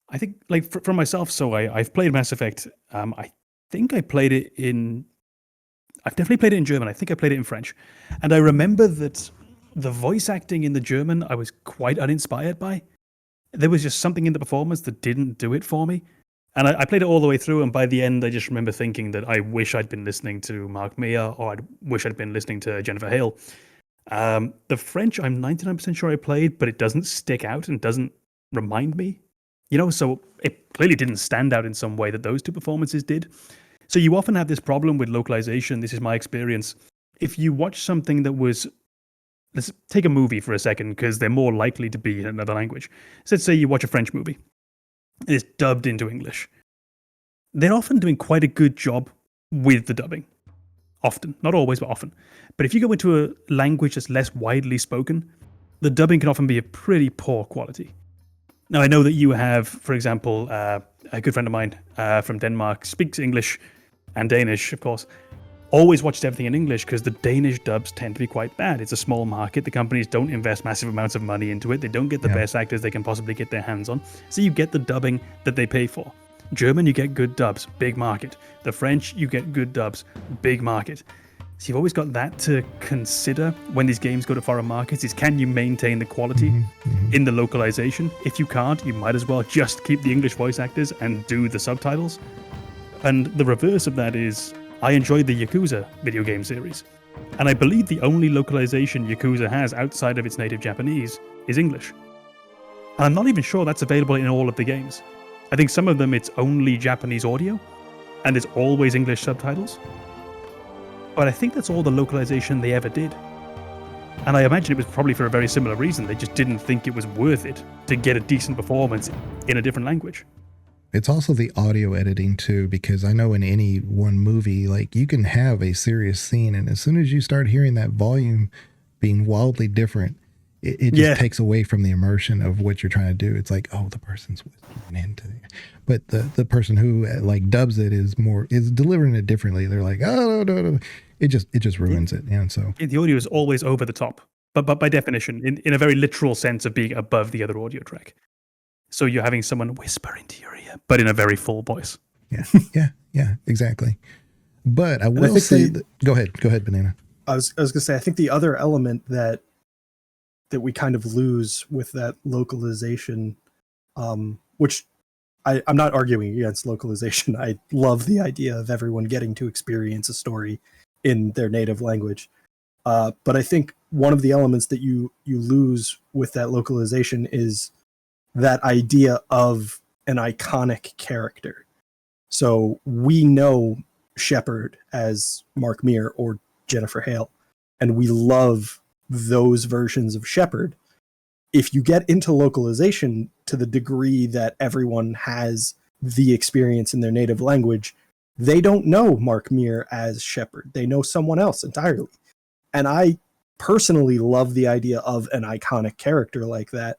I think, like for myself, so I've played Mass Effect. I think I played it in. I've definitely played it in German. I think I played it in French, and I remember that the voice acting in the German I was quite uninspired by. There was just something in the performance that didn't do it for me. And I played it all the way through, and by the end, I just remember thinking that I wish I'd been listening to Mark Meir, or I wish I'd been listening to Jennifer Hale. The French, I'm 99% sure I played, but it doesn't stick out and doesn't remind me. So it clearly didn't stand out in some way that those two performances did. So you often have this problem with localization. This is my experience. If you watch something that was... Let's take a movie for a second, because they're more likely to be in another language. So let's say you watch a French movie. It's dubbed into English. They're often doing quite a good job with the dubbing. Often. Not always, but often. But if you go into a language that's less widely spoken, the dubbing can often be of pretty poor quality. Now, I know that you have, for example, a good friend of mine from Denmark, speaks English and Danish, of course, always watches everything in English because the Danish dubs tend to be quite bad. It's a small market. The companies don't invest massive amounts of money into it. They don't get the best actors they can possibly get their hands on. So you get the dubbing that they pay for. German, you get good dubs, big market. The French, you get good dubs, big market. So you've always got that to consider when these games go to foreign markets, is can you maintain the quality in the localization? If you can't, you might as well just keep the English voice actors and do the subtitles. And the reverse of that is, I enjoyed the Yakuza video game series. And I believe the only localization Yakuza has outside of its native Japanese is English. And I'm not even sure that's available in all of the games. I think some of them it's only Japanese audio, and there's always English subtitles. But I think that's all the localization they ever did. And I imagine it was probably for a very similar reason. They just didn't think it was worth it to get a decent performance in a different language. It's also the audio editing too, because I know in any one movie, like you can have a serious scene, and as soon as you start hearing that volume being wildly different, it just takes away from the immersion of what you're trying to do. It's like, oh, the person's whispering into it. But the person who like dubs it is delivering it differently. They're like, oh, no. It just ruins it. And so the audio is always over the top, but by definition, in a very literal sense of being above the other audio track. So you're having someone whisper into your ear, but in a very full voice. Yeah, exactly. But I will say that, go ahead, Banana. I was going to say, I think the other element that we kind of lose with that localization, which I'm not arguing against localization. I love the idea of everyone getting to experience a story in their native language. But I think one of the elements that you lose with that localization is that idea of an iconic character. So we know Shepard as Mark Meir or Jennifer Hale, and we love those versions of Shepard. If you get into localization to the degree that everyone has the experience in their native language, they don't know Mark Meir as Shepard. They know someone else entirely. And I personally love the idea of an iconic character like that,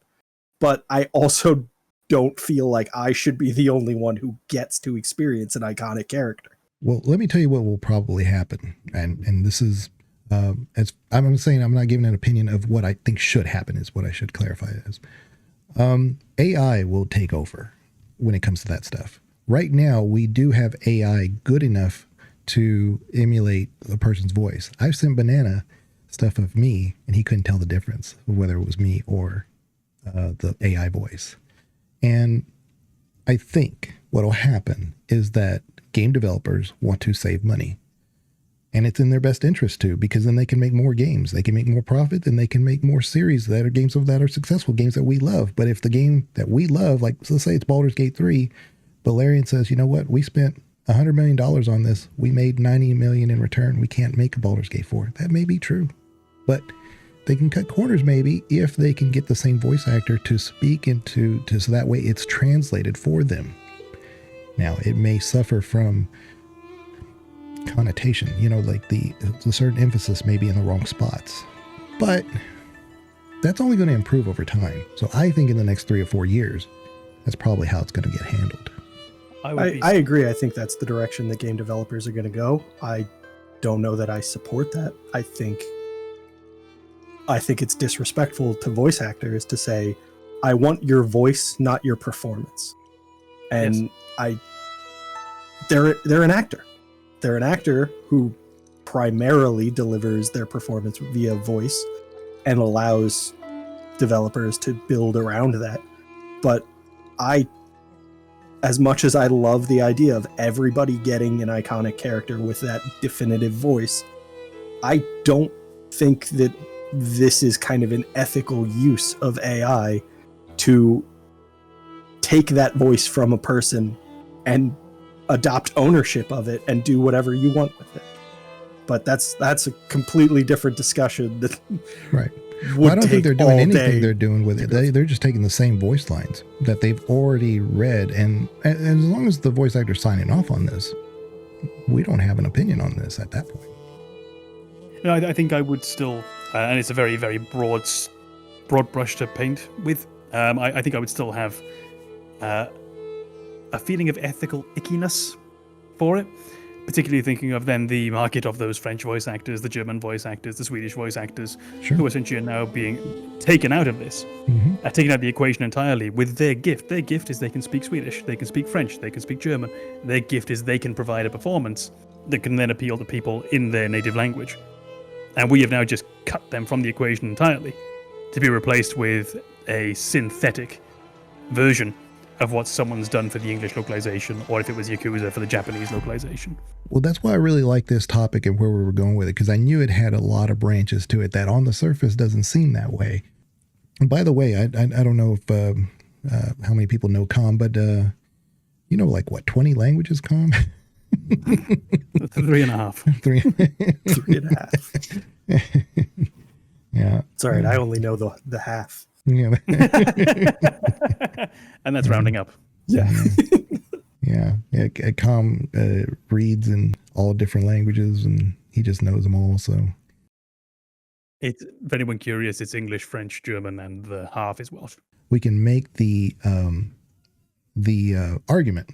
but I also don't feel like I should be the only one who gets to experience an iconic character. Well, let me tell you what will probably happen. And this is, as I'm saying, I'm not giving an opinion of what I think should happen, is what I should clarify it as. AI will take over when it comes to that stuff. Right now, we do have AI good enough to emulate a person's voice. I've sent Banana stuff of me, and he couldn't tell the difference of whether it was me or the AI voice. And I think what will happen is that game developers want to save money. And it's in their best interest to, because then they can make more games. They can make more profit, and they can make more series that are games that are successful, games that we love. But if the game that we love, like let's say it's Baldur's Gate 3, Valerian says, you know what, we spent $100 million on this. We made $90 million in return. We can't make a Baldur's Gate 4. That may be true, but they can cut corners maybe if they can get the same voice actor to speak into, so that way it's translated for them. Now, it may suffer from connotation, like the certain emphasis may be in the wrong spots, but that's only going to improve over time. So I think in the next 3 or 4 years, that's probably how it's going to get handled. I agree. I think that's the direction that game developers are going to go. I don't know that I support that. I think it's disrespectful to voice actors to say, I want your voice, not your performance. And yes. They're an actor. They're an actor who primarily delivers their performance via voice and allows developers to build around that. But as much as I love the idea of everybody getting an iconic character with that definitive voice, I don't think that this is kind of an ethical use of AI to take that voice from a person and adopt ownership of it and do whatever you want with it. But that's a completely different discussion. That right. Well, I don't think they're doing anything they're doing with it. They're just taking the same voice lines that they've already read. And as long as the voice actor's signing off on this, we don't have an opinion on this at that point. No, I think I would still, and it's a very, very broad brush to paint with. I think I would still have a feeling of ethical ickiness for it, particularly thinking of then the market of those French voice actors, the German voice actors, the Swedish voice actors, who essentially are now being taken out of this, taken out of the equation entirely with their gift. Their gift is they can speak Swedish, they can speak French, they can speak German. Their gift is they can provide a performance that can then appeal to people in their native language. And we have now just cut them from the equation entirely to be replaced with a synthetic version of what someone's done for the English localization, or if it was Yakuza for the Japanese localization. Well, that's why I really like this topic and where we were going with it, because I knew it had a lot of branches to it that on the surface doesn't seem that way. And by the way, I don't know if how many people know Com, but you know, like what, 20 languages, Com? 3.5. 3.5. Yeah. It's all right. I only know the half. Yeah. And that's rounding up. Yeah. Yeah. Com reads in all different languages and he just knows them all. So it's, if anyone curious, it's English, French, German, and the half is Welsh. We can make the argument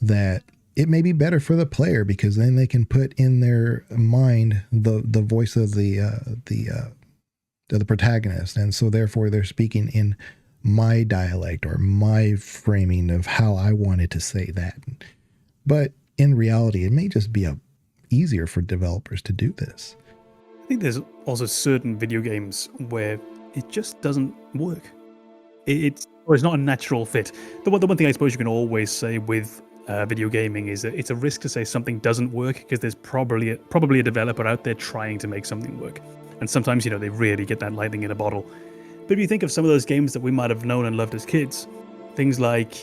that it may be better for the player because then they can put in their mind the voice of the protagonist, and so therefore they're speaking in my dialect or my framing of how I wanted to say that. But in reality, it may just be easier for developers to do this. I think there's also certain video games where it just doesn't work. It's not a natural fit. The one thing I suppose you can always say with video gaming is that it's a risk to say something doesn't work because there's probably a developer out there trying to make something work. And sometimes, they really get that lightning in a bottle. But if you think of some of those games that we might have known and loved as kids, things like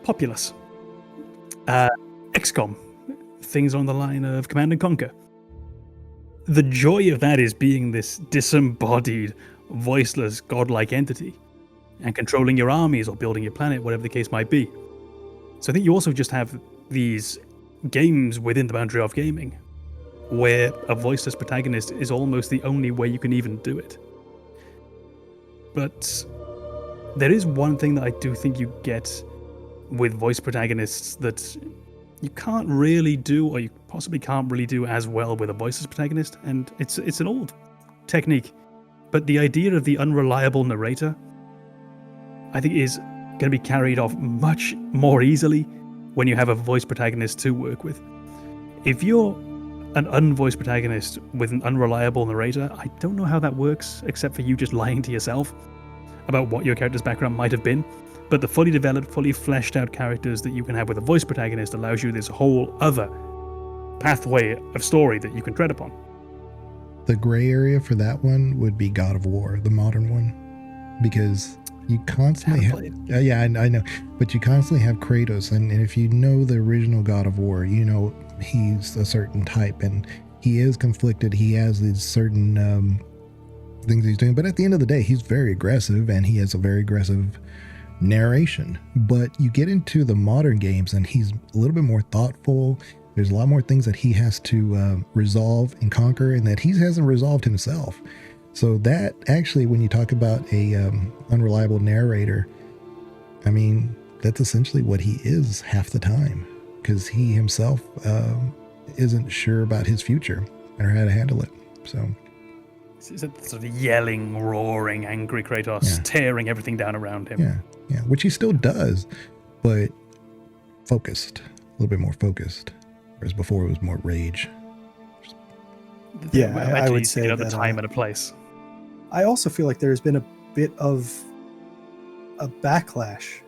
Populous, XCOM, things on the line of Command & Conquer. The joy of that is being this disembodied, voiceless, godlike entity and controlling your armies or building your planet, whatever the case might be. So I think you also just have these games within the boundary of gaming where a voiceless protagonist is almost the only way you can even do it. But there is one thing that I do think you get with voice protagonists that you can't really do, or you possibly can't really do as well with a voiceless protagonist, and it's an old technique. But the idea of the unreliable narrator, I think, is going to be carried off much more easily when you have a voice protagonist to work with. If you're an unvoiced protagonist with an unreliable narrator, I don't know how that works, except for you just lying to yourself about what your character's background might have been. But the fully developed, fully fleshed out characters that you can have with a voice protagonist allows you this whole other pathway of story that you can tread upon. The gray area for that one would be God of War, the modern one, because you constantly have, yeah, I know, but you constantly have Kratos, and if you know the original God of War, he's a certain type, and he is conflicted. He has these certain things he's doing, but at the end of the day, he's very aggressive, and he has a very aggressive narration. But you get into the modern games, and he's a little bit more thoughtful. There's a lot more things that he has to resolve and conquer, and that he hasn't resolved himself. So that actually, when you talk about a unreliable narrator, I mean, that's essentially what he is half the time, because he himself isn't sure about his future or how to handle it. So It's a sort of yelling, roaring, angry Kratos, tearing everything down around him. Yeah, which he still does, but focused, a little bit more focused, whereas before it was more rage. Yeah, I would say the that, time and a place. I also feel like there's been a bit of a backlash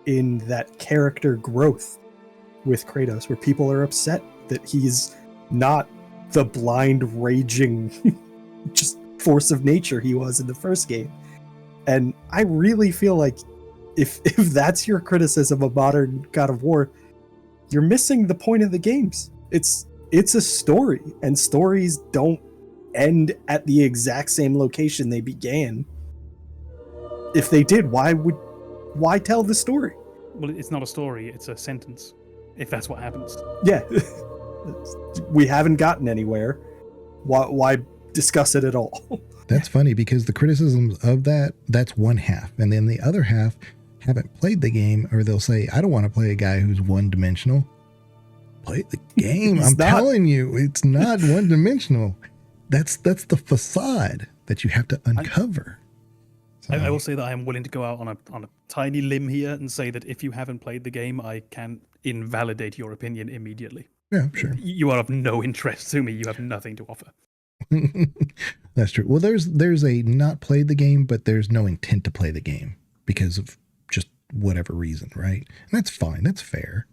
in that character growth with Kratos, where people are upset that he's not the blind, raging, just force of nature he was in the first game. And I really feel like if that's your criticism of modern God of War, you're missing the point of the games. It's a story, and stories don't end at the exact same location they began. If they did, why tell the story? Well, it's not a story, it's a sentence, if that's what happens. Yeah. We haven't gotten anywhere. Why discuss it at all? That's funny, because the criticisms of that's one half. And then the other half haven't played the game, or they'll say, I don't want to play a guy who's one-dimensional. Play the game. I'm telling you, it's not one-dimensional. That's the facade that you have to uncover. I will say that I am willing to go out on a tiny limb here and say that if you haven't played the game, I can invalidate your opinion immediately. Yeah, sure. You are of no interest to me. You have nothing to offer. That's true. Well, there's a not played the game, but there's no intent to play the game because of just whatever reason, right? And that's fine. That's fair.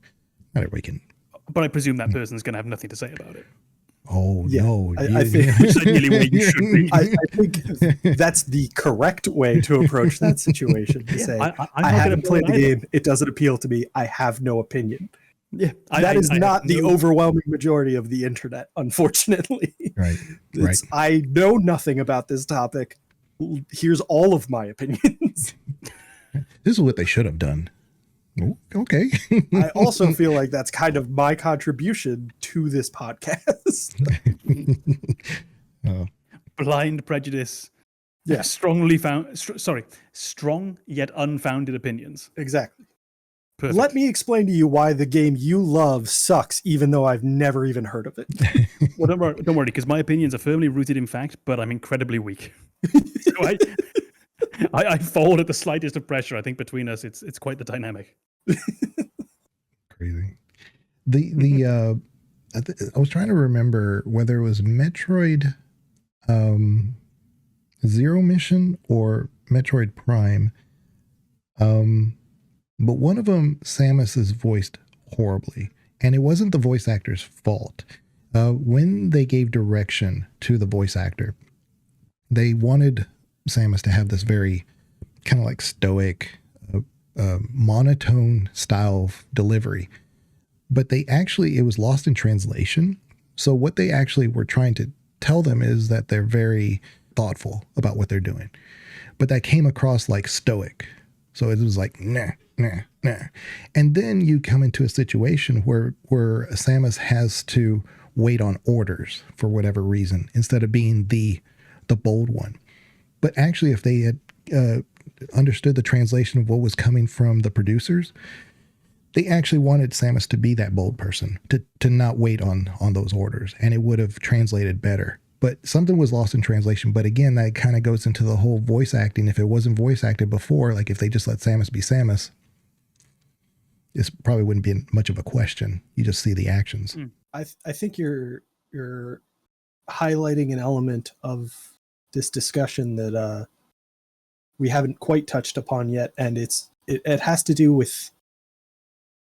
Not everybody can. But I presume that person's going to have nothing to say about it. Oh, yeah. No. I think which is ideally where you should be. I think that's the correct way to approach that situation. To say, I haven't played the game. It doesn't appeal to me. I have no opinion. Yeah, that is not the overwhelming majority of the internet, unfortunately. Right. I know nothing about this topic. Here's all of my opinions. This is what they should have done. Okay. I also feel like that's kind of my contribution to this podcast. Blind prejudice. Yeah. Strong yet unfounded opinions. Exactly. Perfect. Let me explain to you why the game you love sucks, even though I've never even heard of it. Well, don't worry, because my opinions are firmly rooted in fact, but I'm incredibly weak. So I fold at the slightest of pressure. I think between us, it's quite the dynamic. Crazy. I was trying to remember whether it was Metroid Zero Mission or Metroid Prime. But one of them, Samus, is voiced horribly, and it wasn't the voice actor's fault. When they gave direction to the voice actor, they wanted Samus to have this very kind of like stoic, monotone style of delivery. But it was lost in translation. So what they actually were trying to tell them is that they're very thoughtful about what they're doing. But that came across like stoic. So it was like, nah. And then you come into a situation where Samus has to wait on orders for whatever reason, instead of being the bold one. But actually, if they had understood the translation of what was coming from the producers, they actually wanted Samus to be that bold person, to not wait on those orders, and it would have translated better. But something was lost in translation. But again, that kind of goes into the whole voice acting. If it wasn't voice acted before, like if they just let Samus be Samus, this probably wouldn't be much of a question. You just see the actions. I think you're highlighting an element of this discussion that we haven't quite touched upon yet, and it has to do with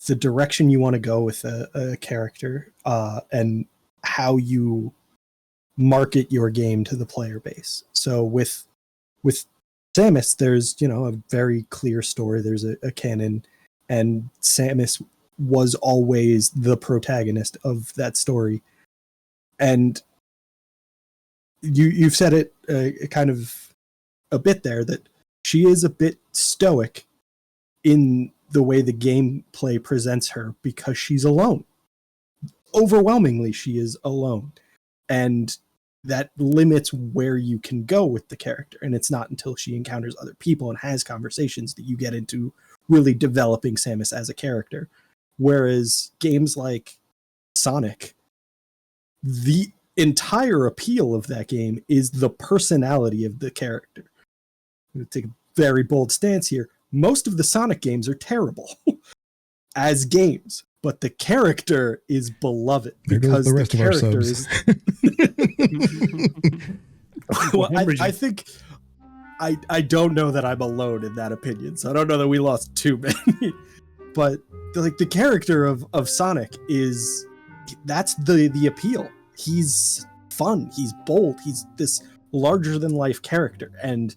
the direction you want to go with a character and how you market your game to the player base. So with Samus, there's a very clear story. There's a canon, and Samus was always the protagonist of that story. And you've said it kind of a bit there, that she is a bit stoic in the way the gameplay presents her, because she's alone. Overwhelmingly, she is alone. And that limits where you can go with the character. And it's not until she encounters other people and has conversations that you get into really developing Samus as a character. Whereas games like Sonic, the entire appeal of that game is the personality of the character. I'm going to take a very bold stance here. Most of the Sonic games are terrible as games, but the character is beloved because the rest of our character subs. Well, I think I don't know that I'm alone in that opinion, so I don't know that we lost too many. But the character of Sonic that's the appeal. He's fun, he's bold, he's this larger than life character, and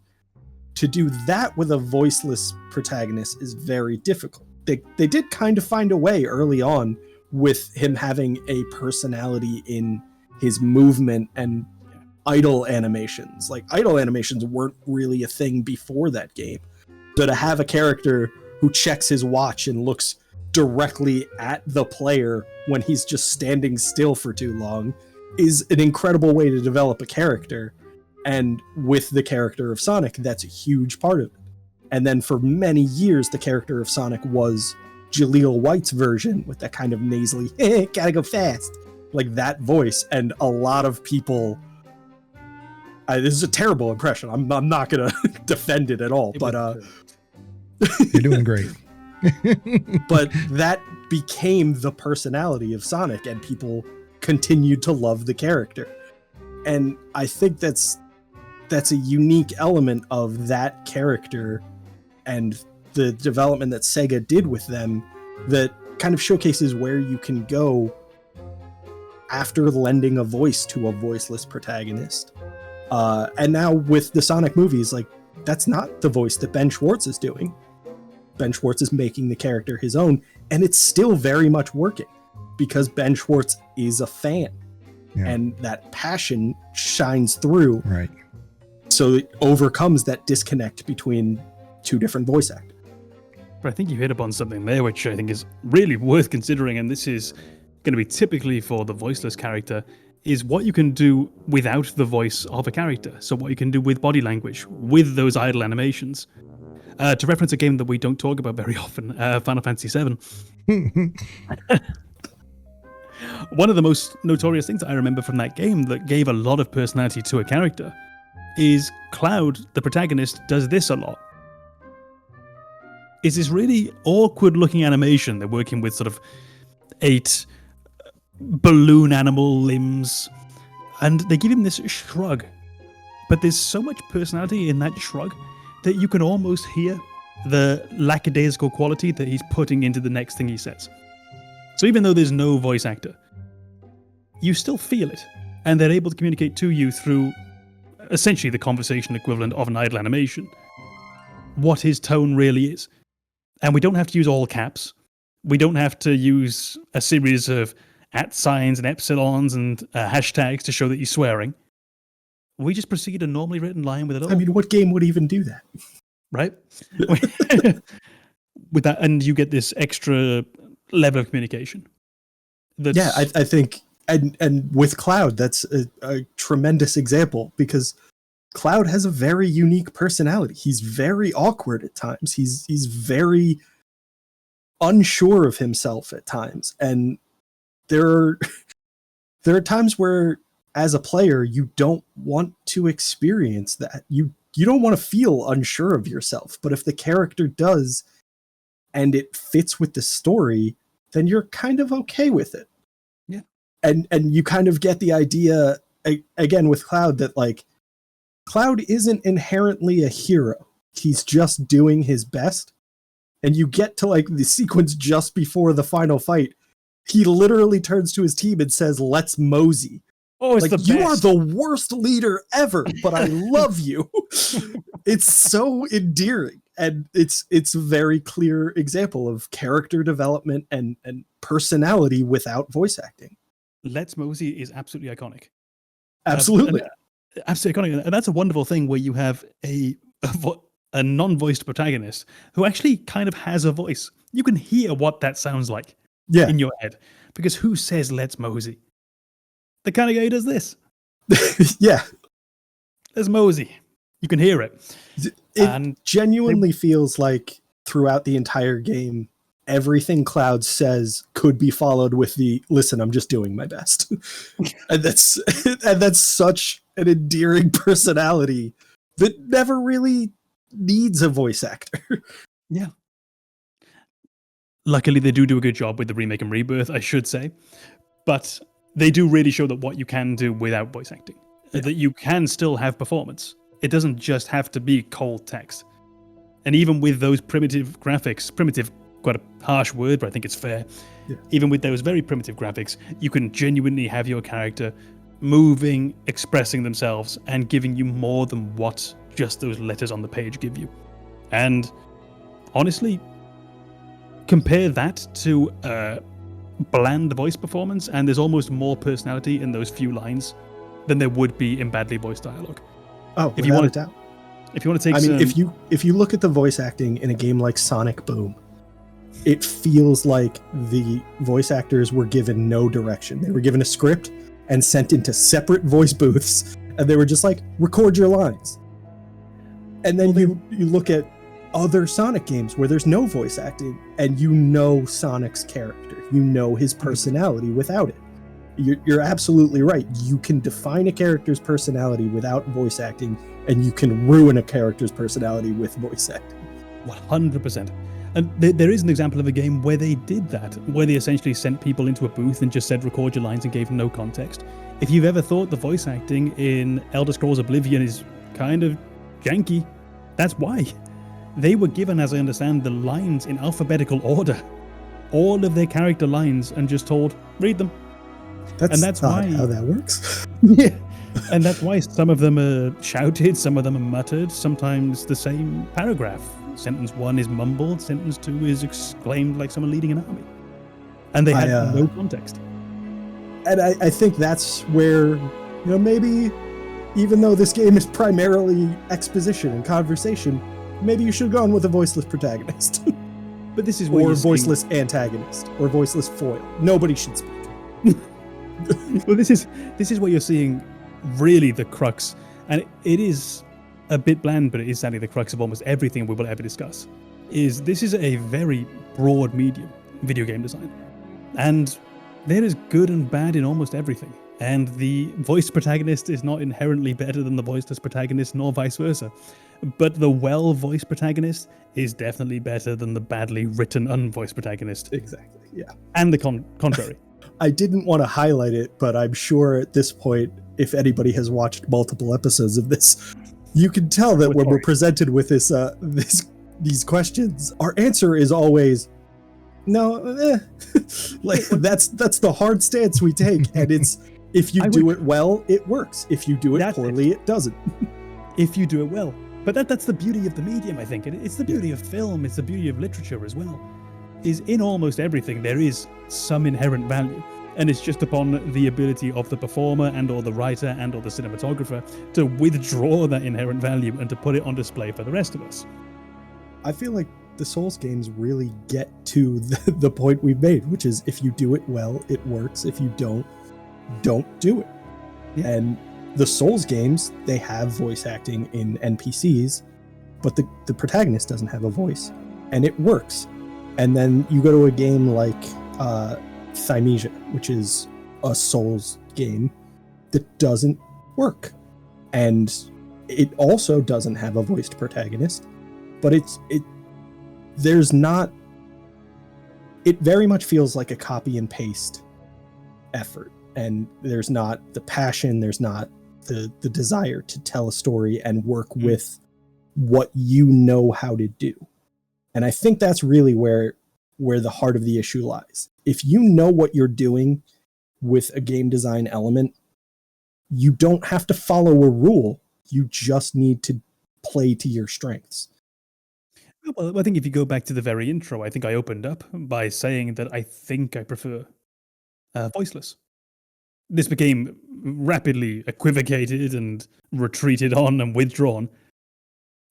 to do that with a voiceless protagonist is very difficult. They did kind of find a way early on with him having a personality in his movement and idle animations. Like, idle animations weren't really a thing before that game. So to have a character who checks his watch and looks directly at the player when he's just standing still for too long is an incredible way to develop a character. And with the character of Sonic, that's a huge part of it. And then for many years, the character of Sonic was Jaleel White's version with that kind of nasally, gotta go fast, like that voice. And a lot of people, this is a terrible impression. I'm not gonna defend it at all, but you're doing great. But that became the personality of Sonic, and people continued to love the character. And I think that's a unique element of that character and the development that Sega did with them that kind of showcases where you can go after lending a voice to a voiceless protagonist. And now with the Sonic movies, like, that's not the voice that Ben Schwartz is doing. Ben Schwartz is making the character his own, and it's still very much working because Ben Schwartz is a fan. Yeah. And that passion shines through. Right. So it overcomes that disconnect between two different voice actors. But I think you hit upon something there, which I think is really worth considering, and this is going to be typically for the voiceless character, is what you can do without the voice of a character. So what you can do with body language, with those idle animations. To reference a game that we don't talk about very often, Final Fantasy VII. One of the most notorious things I remember from that game that gave a lot of personality to a character is Cloud, the protagonist, does this a lot. Is this really awkward looking animation. They're working with sort of 8 balloon animal limbs, and they give him this shrug. But there's so much personality in that shrug that you can almost hear the lackadaisical quality that he's putting into the next thing he says. So even though there's no voice actor, you still feel it, and they're able to communicate to you through essentially the conversation equivalent of an idle animation, what his tone really is. And we don't have to use all caps. We don't have to use a series of @ signs and epsilons and hashtags to show that you're swearing. We just proceed a normally written line with it all. I mean, what game would even do that? Right? With that, and you get this extra level of communication. Yeah, I think, and with Cloud, that's a tremendous example, because Cloud has a very unique personality. He's very awkward at times. He's very unsure of himself at times, and there are times where, as a player, you don't want to experience that. You don't want to feel unsure of yourself, but if the character does, and it fits with the story, then you're kind of okay with it. Yeah. And you kind of get the idea, again, with Cloud, that, like, Cloud isn't inherently a hero. He's just doing his best. And you get to, like, the sequence just before the final fight. He literally turns to his team and says, "Let's mosey." Oh, it's like, the best. You are the worst leader ever, but I love you. It's so endearing. And it's a very clear example of character development and personality without voice acting. Let's Mosey is absolutely iconic. Absolutely. Absolutely iconic. And that's a wonderful thing where you have a non-voiced protagonist who actually kind of has a voice. You can hear what that sounds like in your head. Because who says "Let's Mosey"? The kind of guy who does this. Yeah, There's Mosey. You can hear it. it genuinely feels like throughout the entire game, everything Cloud says could be followed with the "listen, I'm just doing my best," and that's such an endearing personality that never really needs a voice actor. Yeah. Luckily, they do a good job with the remake and rebirth, I should say. But they do really show that what you can do without voice acting. Yeah. That you can still have performance. It doesn't just have to be cold text. And even with those primitive graphics, primitive, quite a harsh word, but I think it's fair. Yeah. Even with those very primitive graphics, you can genuinely have your character moving, expressing themselves, and giving you more than what just those letters on the page give you. And honestly, compare that to a bland voice performance, and there's almost more personality in those few lines than there would be in badly voiced dialogue. Oh, if you without want a doubt. If you want to take, if you look at the voice acting in a game like Sonic Boom, it feels like the voice actors were given no direction. They were given a script and sent into separate voice booths, and they were just like, record your lines. And then you look at other Sonic games where there's no voice acting, and you know Sonic's character, you know his personality without it. You're absolutely right. You can define a character's personality without voice acting, and you can ruin a character's personality with voice acting. 100%. And there is an example of a game where they did that, where they essentially sent people into a booth and just said record your lines and gave no context. If you've ever thought the voice acting in Elder Scrolls Oblivion is kind of janky, that's why. They were given, as I understand, the lines in alphabetical order. All of their character lines, and just told, read them. That's not how that works. Yeah. And that's why some of them are shouted, some of them are muttered, sometimes the same paragraph. Sentence 1 is mumbled, sentence 2 is exclaimed like someone leading an army. And they had no context. And I think that's where, maybe, even though this game is primarily exposition and conversation, maybe you should have gone with a voiceless protagonist. But this is where voiceless antagonist, or voiceless foil. Nobody should speak. Well, this is what you're seeing, really the crux, and it is a bit bland, but it is sadly the crux of almost everything we will ever discuss. This is a very broad medium, video game design, and there is good and bad in almost everything. And the voiced protagonist is not inherently better than the voiceless protagonist, nor vice versa. But the well-voiced protagonist is definitely better than the badly written unvoiced protagonist. Exactly, yeah. And the contrary. I didn't want to highlight it, but I'm sure at this point, if anybody has watched multiple episodes of this, you can tell that when we're presented with these questions, our answer is always, no, like that's the hard stance we take, and it's, if you do it well, it works. If you do it poorly, it doesn't. If you do it well. But that's the beauty of the medium, I think. It's the beauty of film, it's the beauty of literature as well. Is in almost everything there is some inherent value, and it's just upon the ability of the performer and or the writer and or the cinematographer to withdraw that inherent value and to put it on display for the rest of us. I feel like the Souls games really get to the point we've made, which is if you do it well, it works. If you don't do it. Yeah. And the Souls games, they have voice acting in NPCs, but the protagonist doesn't have a voice, and it works. And then you go to a game like Thymesia, which is a Souls game that doesn't work. And it also doesn't have a voiced protagonist, but it very much feels like a copy and paste effort. And there's not the passion, there's not the desire to tell a story and work with what you know how to do. And I think that's really where the heart of the issue lies. If you know what you're doing with a game design element, you don't have to follow a rule. You just need to play to your strengths. Well, I think if you go back to the very intro, I think I opened up by saying that I think I prefer Voiceless. This became rapidly equivocated and retreated on and withdrawn.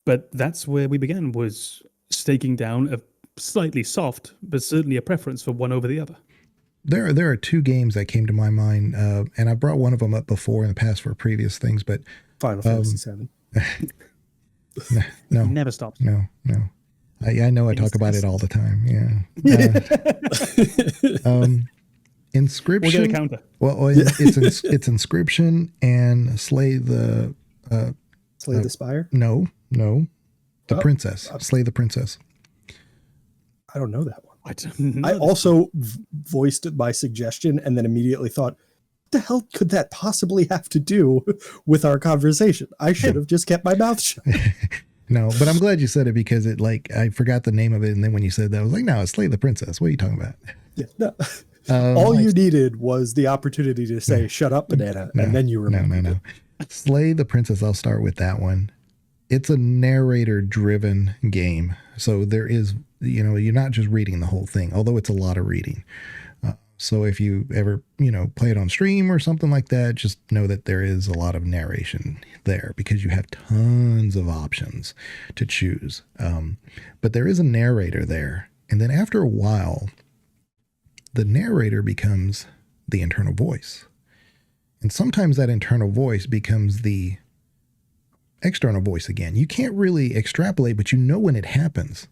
But that's where we began, was staking down a slightly soft, but certainly a preference for one over the other. there are two games that came to my mind, and I brought one of them up before in the past for previous things, but Final Fantasy VII. no, He never stops. no. I know I talk about it all the time. Yeah. Inscription. We'll get a counter. Well, it's Inscription and Slay the Spire. No, the Princess. Slay the Princess. I don't know that one. I don't know. I also voiced my suggestion and then immediately thought, what the hell could that possibly have to do with our conversation? I should have just kept my mouth shut. No, but I'm glad you said it because it I forgot the name of it, and then when you said that, I was like, no, it's Slay the Princess. What are you talking about? Yeah, no. All you needed was the opportunity to say, shut up, Banana, and then you remember. No. Slay the Princess, I'll start with that one. It's a narrator-driven game. So there is, you're not just reading the whole thing, although it's a lot of reading. So if you ever, play it on stream or something like that, just know that there is a lot of narration there because you have tons of options to choose. But there is a narrator there. And then after a while, the narrator becomes the internal voice. And sometimes that internal voice becomes the external voice again. You can't really extrapolate, but you know when it happens.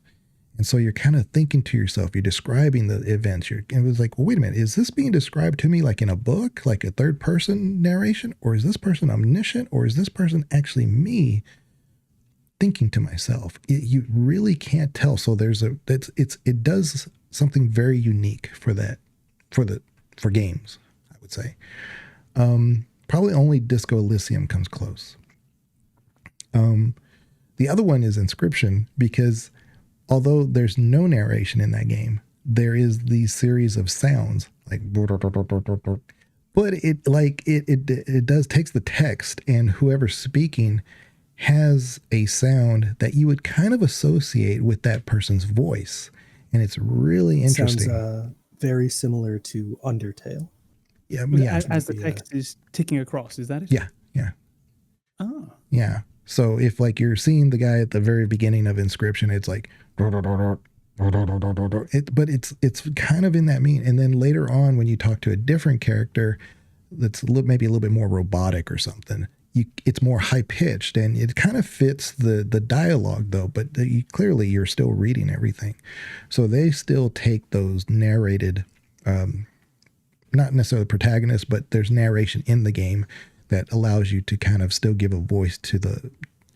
And so you're kind of thinking to yourself, you're describing the events. And it was like, well, wait a minute, is this being described to me like in a book, like a third person narration? Or is this person omniscient? Or is this person actually me thinking to myself? You really can't tell. So it does something very unique for games, I would say. Probably only Disco Elysium comes close. The other one is Inscription because although there's no narration in that game, there is these series of sounds like, but it does takes the text and whoever's speaking has a sound that you would kind of associate with that person's voice. And it's really interesting. Sounds very similar to Undertale. Yeah. As the text is ticking across, is that it? Yeah. Oh. Yeah. So if you're seeing the guy at the very beginning of Inscription, it's like, but it's kind of in that mean. And then later on, when you talk to a different character that's maybe a little bit more robotic or something, it's more high pitched and it kind of fits the dialogue though. But clearly you're still reading everything. So they still take those narrated, not necessarily protagonists, but there's narration in the game that allows you to kind of still give a voice to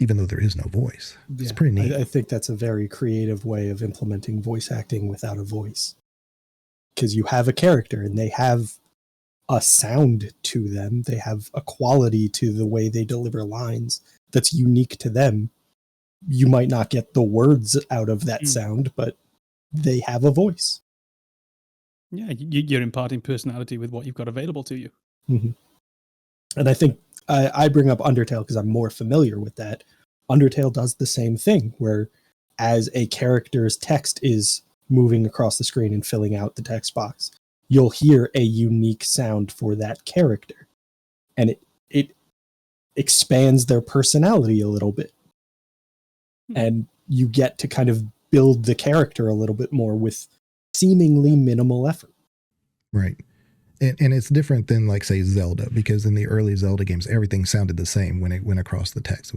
even though there is no voice. It's pretty neat. I think that's a very creative way of implementing voice acting without a voice. Because you have a character and they have a sound to them. They have a quality to the way they deliver lines that's unique to them. You might not get the words out of that sound, but they have a voice. Yeah, you're imparting personality with what you've got available to you. Mm-hmm. And I think I bring up Undertale because I'm more familiar with that. Undertale does the same thing, where as a character's text is moving across the screen and filling out the text box, you'll hear a unique sound for that character. And it expands their personality a little bit. And you get to kind of build the character a little bit more with seemingly minimal effort. Right. And it's different than say Zelda, because in the early Zelda games, everything sounded the same when it went across the text.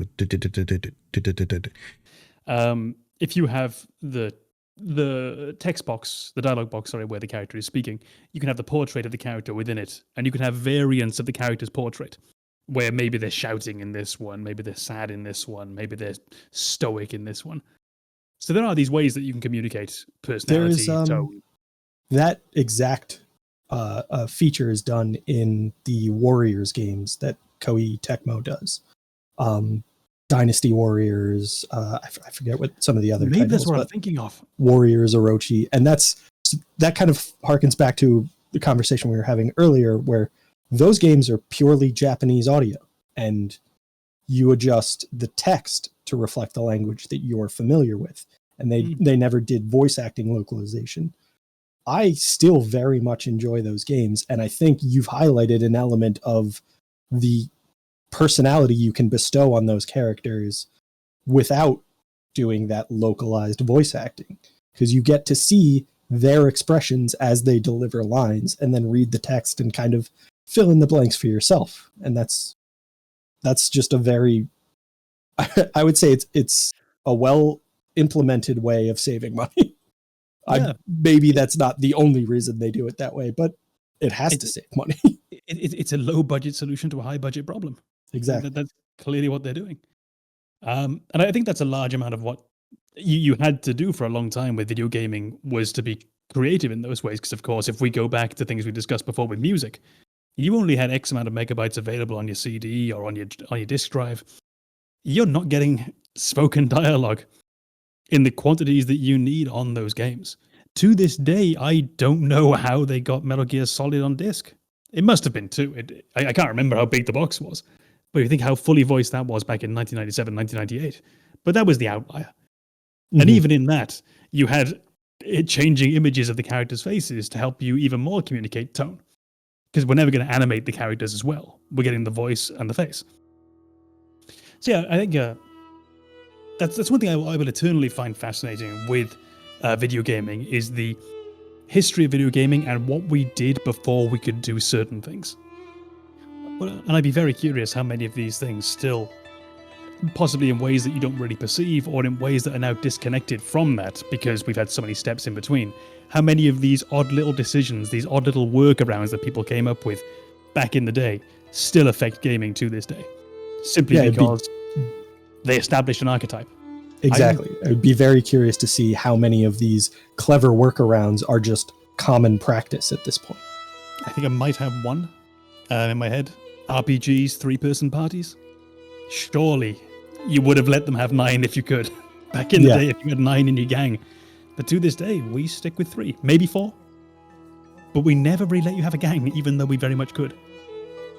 If you have the text box, the dialogue box, where the character is speaking, you can have the portrait of the character within it, and you can have variants of the character's portrait, where maybe they're shouting in this one, maybe they're sad in this one, maybe they're stoic in this one. So there are these ways that you can communicate personality. That exact feature is done in the Warriors games that Koei Tecmo does. Dynasty Warriors, I forget what some of the other maybe titles, that's what I'm thinking of. Warriors, Orochi, and that kind of harkens back to the conversation we were having earlier, where those games are purely Japanese audio, and you adjust the text to reflect the language that you're familiar with, and they never did voice acting localization. I still very much enjoy those games, and I think you've highlighted an element of the personality you can bestow on those characters without doing that localized voice acting, because you get to see their expressions as they deliver lines and then read the text and kind of fill in the blanks for yourself. And that's just a very, I would say it's a well implemented way of saving money. Yeah. Maybe that's not the only reason they do it that way, but it has to save money. It's a low budget solution to a high budget problem. Exactly. That's clearly what they're doing. And I think that's a large amount of what you had to do for a long time with video gaming, was to be creative in those ways. Because of course, if we go back to things we discussed before with music, you only had X amount of megabytes available on your CD or on your disk drive. You're not getting spoken dialogue in the quantities that you need on those games. To this day, I don't know how they got Metal Gear Solid on disc. It must have been too. I can't remember how big the box was, but you think how fully voiced that was back in 1997, 1998. But that was the outlier. Mm-hmm. And even in that, you had it changing images of the characters' faces to help you even more communicate tone. Because we're never going to animate the characters as well. We're getting the voice and the face. So yeah, I think that's one thing I will eternally find fascinating with video gaming, is the history of video gaming and what we did before we could do certain things. And I'd be very curious how many of these things still, possibly in ways that you don't really perceive, or in ways that are now disconnected from that because we've had so many steps in between, how many of these odd little decisions, these odd little workarounds that people came up with back in the day still affect gaming to this day, simply because they established an archetype. Exactly. I would be very curious to see how many of these clever workarounds are just common practice at this point. I think I might have one in my head. RPGs, 3-person parties. Surely you would have let them have 9 if you could. Back in the day, if you had 9 in your gang. But to this day, we stick with 3, maybe 4. But we never really let you have a gang, even though we very much could.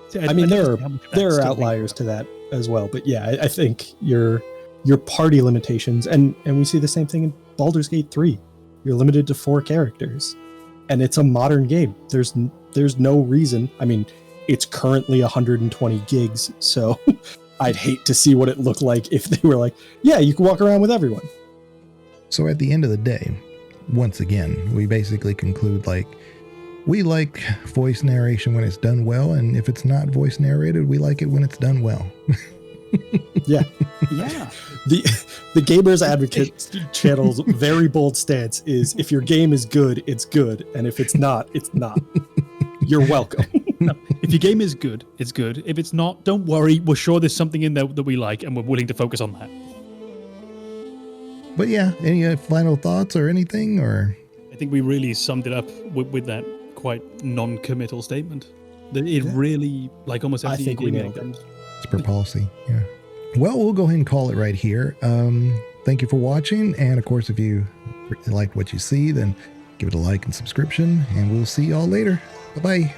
So I mean, there are outliers to that as well. But yeah, I think your party limitations, and we see the same thing in Baldur's Gate 3. You're limited to 4 characters, and it's a modern game. There's no reason. I mean, it's currently 120 gigs, so I'd hate to see what it looked like if they were like, yeah, you can walk around with everyone. So at the end of the day, once again, we basically conclude, like, we like voice narration when it's done well, and if it's not voice narrated, we like it when it's done well. Yeah. The Gamers Advocate channel's very bold stance is, if your game is good, it's good, and if it's not, it's not. You're welcome. No, if your game is good, it's good. If it's not, don't worry. We're sure there's something in there that we like, and we're willing to focus on that. But yeah, any final thoughts or anything? Or I think we really summed it up with that quite non-committal statement. That it really, like almost everything. I think we nailed it. It's per policy, yeah. Well, we'll go ahead and call it right here. Thank you for watching, and of course, if you like what you see, then give it a like and subscription, and we'll see y'all later. Bye-bye.